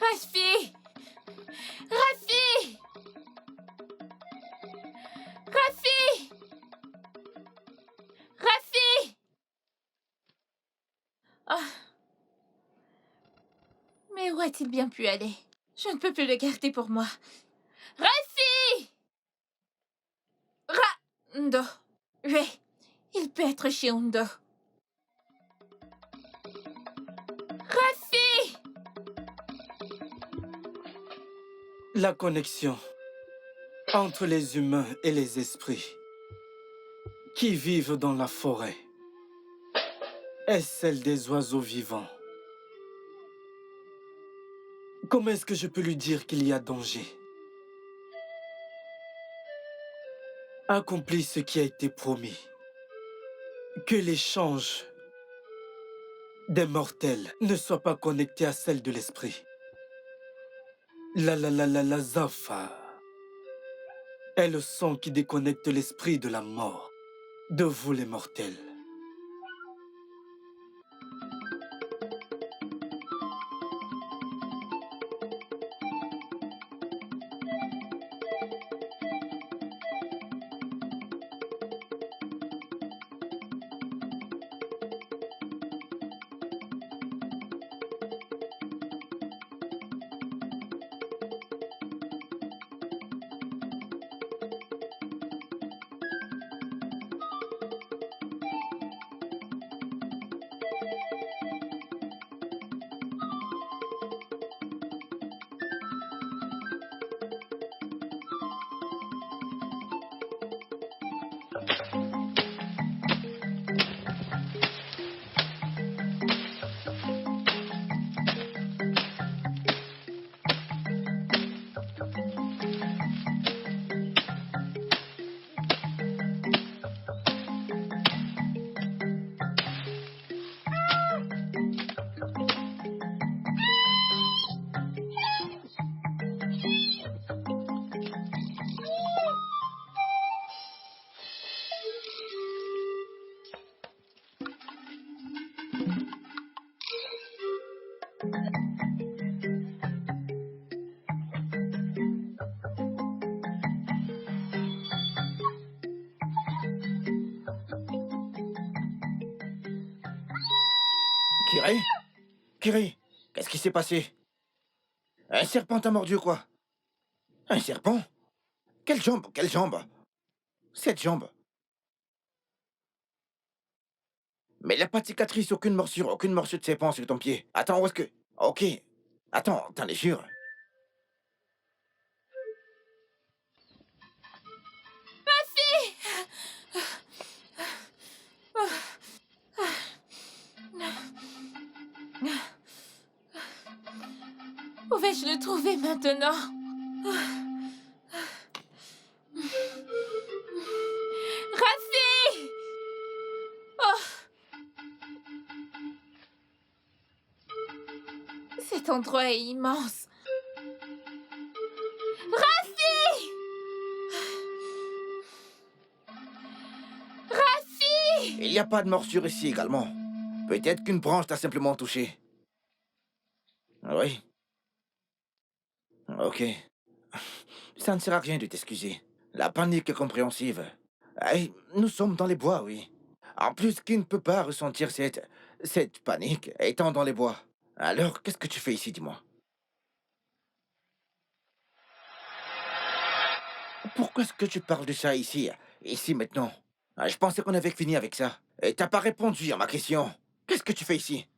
Rafi! Rafi! Rafi! Rafi! Ah. Mais où a-t-il bien pu aller? Je ne peux plus le garder pour moi. Rafi! Ndo. Oui, il peut être chez Undo. Rafi! La connexion entre les humains et les esprits qui vivent dans la forêt est celle des oiseaux vivants. Comment est-ce que je peux lui dire qu'il y a danger? Accomplis ce qui a été promis. Que l'échange des mortels ne soit pas connecté à celle de l'esprit. La Zafa est le son qui déconnecte l'esprit de la mort, de vous les mortels. Kiri? Kiri, qu'est-ce qui s'est passé? Un serpent t'a mordu ou quoi? Un serpent? Quelle jambe? Quelle jambe? Cette jambe. Mais il n'y a pas de cicatrice, aucune morsure de serpent sur ton pied. Attends, où est-ce que... Ok. Attends, t'en es sûr? Où vais-je le trouver maintenant? Rafi! Oh! Cet endroit est immense. Rafi! Rafi! Il n'y a pas de morsure ici également. Peut-être qu'une branche t'a simplement touché. Oui. Ok. Ça ne sert à rien de t'excuser. La panique est compréhensive. Hey, nous sommes dans les bois, oui. En plus, qui ne peut pas ressentir cette panique étant dans les bois? Alors, qu'est-ce que tu fais ici, dis-moi? Pourquoi est-ce que tu parles de ça ici maintenant? Je pensais qu'on avait fini avec ça. Et t'as pas répondu à ma question. Qu'est-ce que tu fais ici?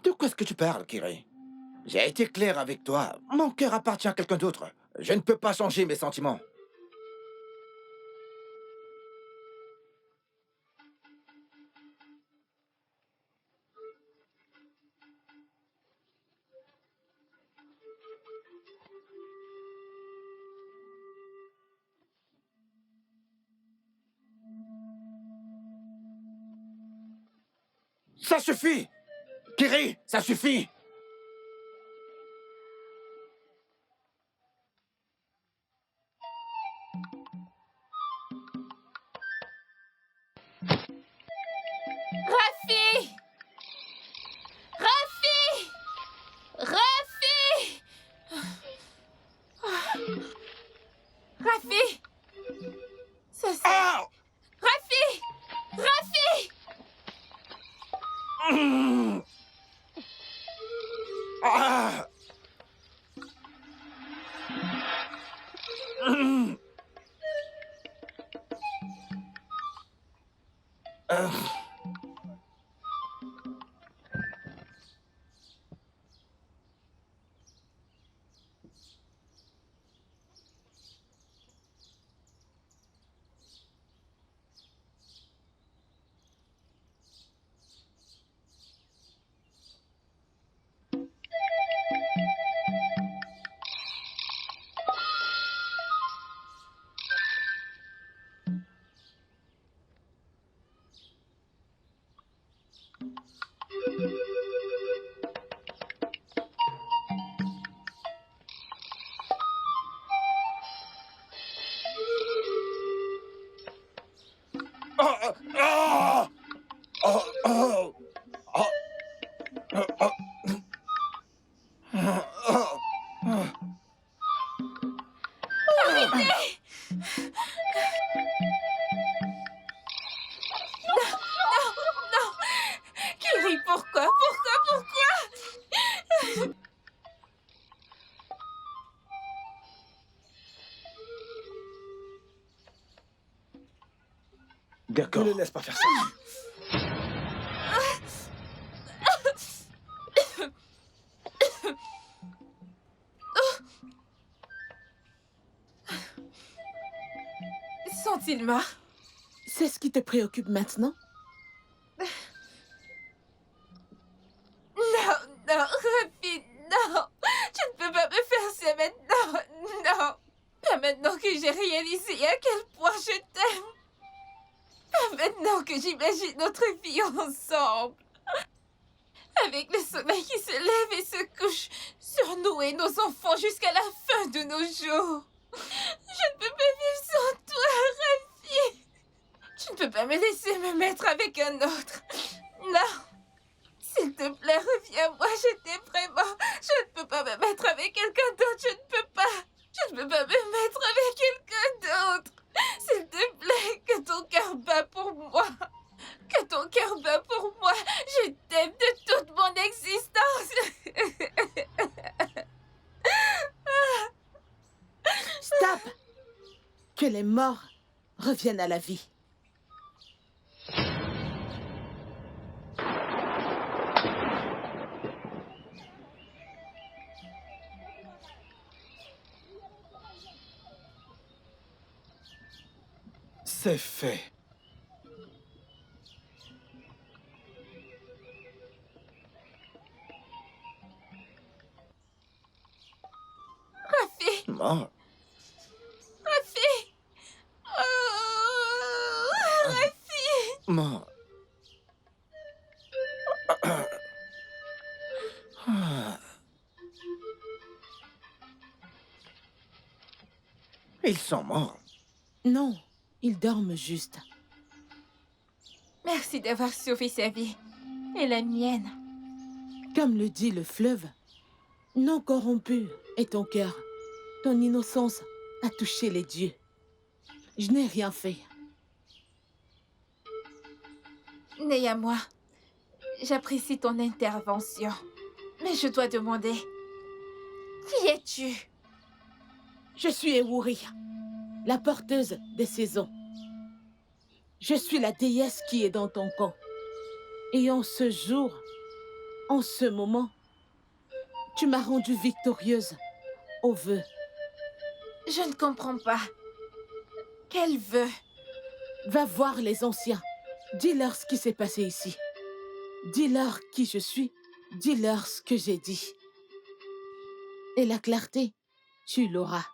De quoi est-ce que tu parles, Kiri? J'ai été clair avec toi. Mon cœur appartient à quelqu'un d'autre. Je ne peux pas changer mes sentiments. Ça suffit! Kiri, ça suffit! Rafi! Rafi! Rafi! Rafi! Ça c'est... Ah! Rafi! Rafi! Ah! Non! Kiri, pourquoi? Ne D'accord. le laisse pas faire ça. Sont-ils morts? C'est ce qui te préoccupe maintenant? Non, Rafi, non! Tu ne peux pas me faire ça maintenant! Non! Pas maintenant que j'ai réalisé à quel point je t'aime! Pas maintenant que j'imagine notre vie ensemble! Avec le soleil qui se lève et se couche sur nous et nos enfants jusqu'à la fin de nos jours! Je ne peux pas vivre sans toi, Rafi! Tu ne peux pas me laisser me mettre avec un autre! Non! S'il te plaît, reviens-moi, je t'aime vraiment. Je ne peux pas me mettre avec quelqu'un d'autre, je ne peux pas. Je ne peux pas me mettre avec quelqu'un d'autre. S'il te plaît, que ton cœur bat pour moi. Que ton cœur bat pour moi. Je t'aime de toute mon les morts reviennent à la vie. C'est fait. Rafi! Mort. Rafi! Oh, Rafi! Mort. Ah. Ils sont morts. Non, ils dorment juste. Merci d'avoir sauvé sa vie. Et la mienne. Comme le dit le fleuve, non corrompu est ton cœur. Ton innocence a touché les dieux. Je n'ai rien fait. N'ayez à moi. J'apprécie ton intervention. Mais je dois demander... Qui es-tu? Je suis Ewuri, la porteuse des saisons. Je suis la déesse qui est dans ton camp. Et en ce jour, en ce moment, tu m'as rendue victorieuse au vœu. Je ne comprends pas. Quel vœu? Va voir les anciens. Dis-leur ce qui s'est passé ici. Dis-leur qui je suis. Dis-leur ce que j'ai dit. Et la clarté, tu l'auras.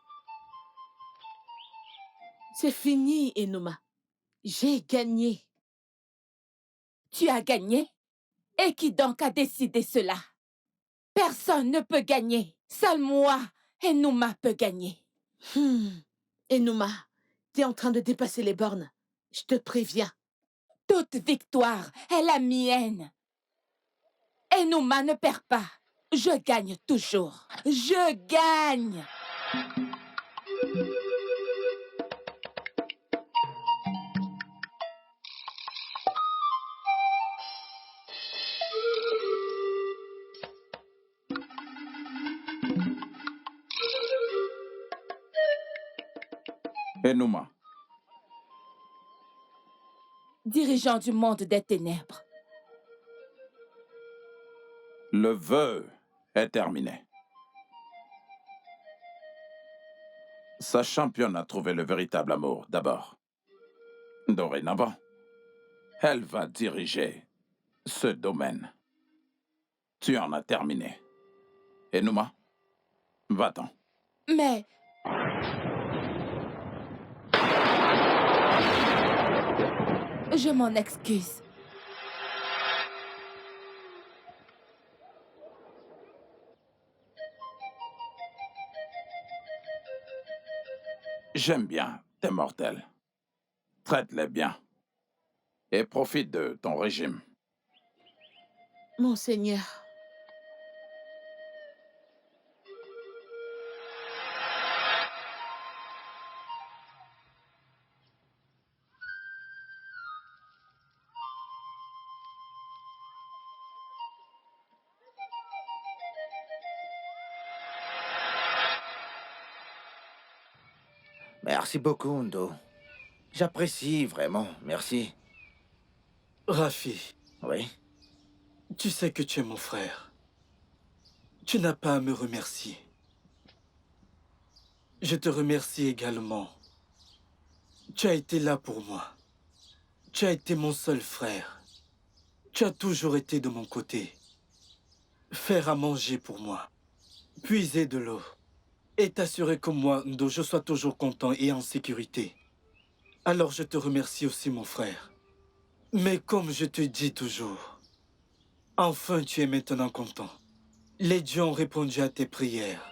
C'est fini, Enuma. J'ai gagné. Tu as gagné? Et qui donc a décidé cela? Personne ne peut gagner. Seul moi, Enuma, peut gagner. Enuma, t'es en train de dépasser les bornes. Je te préviens. Toute victoire est la mienne. Enuma ne perd pas. Je gagne toujours. Je gagne. Enuma, Dirigeant du monde des ténèbres. le vœu est terminé. Sa championne a trouvé le véritable amour d'abord. Dorénavant, elle va diriger ce domaine. Tu en as terminé. Enuma, va-t'en. Mais... Je m'en excuse. J'aime bien tes mortels. Traite-les bien. Et profite de ton régime. Monseigneur. Merci beaucoup, Ndo. J'apprécie vraiment, merci. Rafi, Oui. tu sais que tu es mon frère. Tu n'as pas à me remercier. Je te remercie également. Tu as été là pour moi. Tu as été mon seul frère. Tu as toujours été de mon côté. Faire à manger pour moi. Puiser de l'eau. Et t'assurer que moi, Ndo, je sois toujours content et en sécurité. Alors je te remercie aussi, mon frère. Mais comme je te dis toujours, enfin tu es maintenant content. Les dieux ont répondu à tes prières.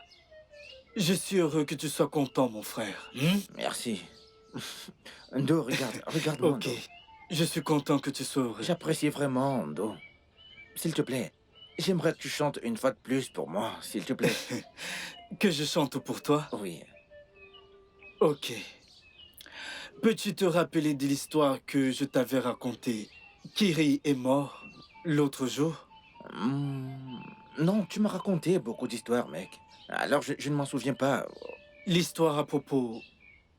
Je suis heureux que tu sois content, mon frère. Merci. Ndo, regarde-moi, Ok, Ndo. je suis content que tu sois heureux. J'apprécie vraiment, Ndo. S'il te plaît, j'aimerais que tu chantes une fois de plus pour moi, s'il te plaît. Que je chante pour toi? Oui. Ok. Peux-tu te rappeler de l'histoire que je t'avais racontée? Kiri est mort l'autre jour? Non, tu m'as raconté beaucoup d'histoires, mec. Alors, je ne m'en souviens pas. L'histoire à propos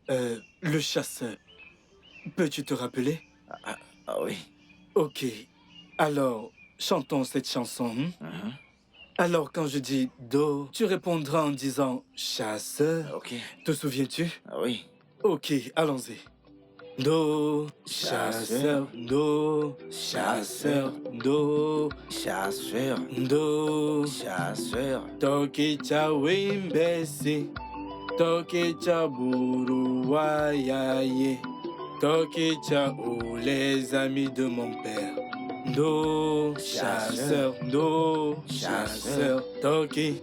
Le chasseur. Peux-tu te rappeler? Ah oui. Ok. Alors, chantons cette chanson. Mhm. Alors, quand je dis do, tu répondras en disant chasseur. Ok. Te souviens-tu? Ah oui. Ok, allons-y. Do, Chasseur. chasseur, do, chasseur, do, Chasseur. do. Chasseur. Toki cha wimbesi, toki cha buruwayaye, toki cha ou les amis de mon père. Do, chasseur, do, chasseur, toki.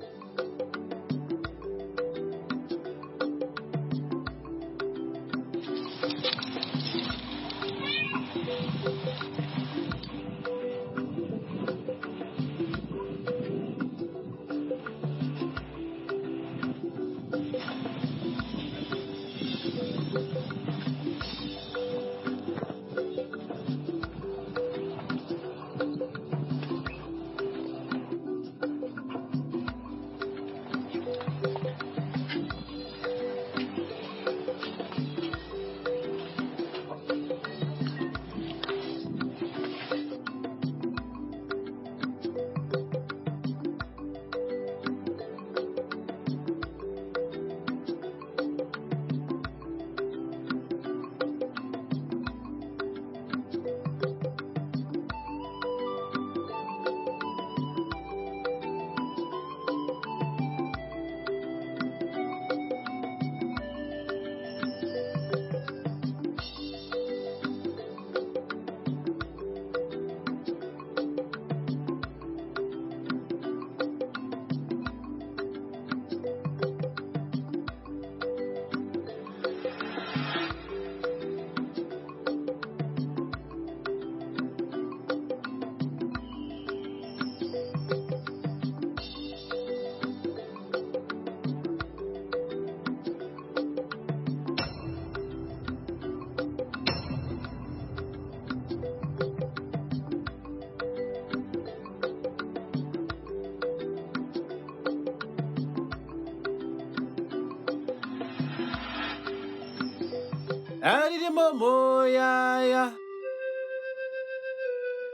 Aridi momo ya ya.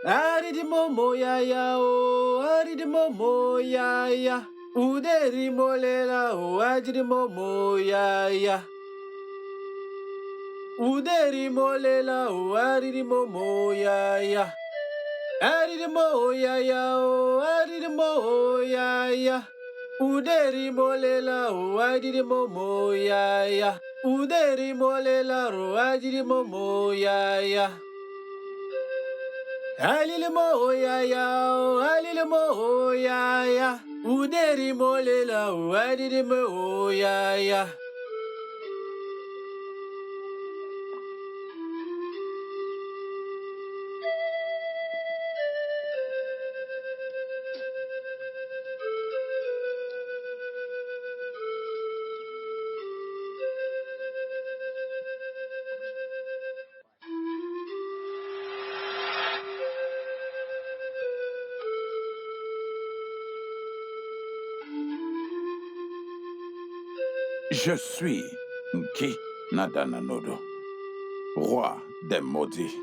Aridi momo ya ya o. Aridi momo ya ya. Uderi molela o. Aridi momo ya ya. Uderi molela o. Aridi momo ya ya. Aridi mo ya ya o. Aridi mo ya ya. Uderi molela o. Aridi momo ya ya. Uderi molela ro. Aridi momo ya ya. Alile mo ya ya o. Alile mo ya ya. Uderi molela o. Aridi mo ya ya. Je suis Nki Nadananodo, roi des maudits.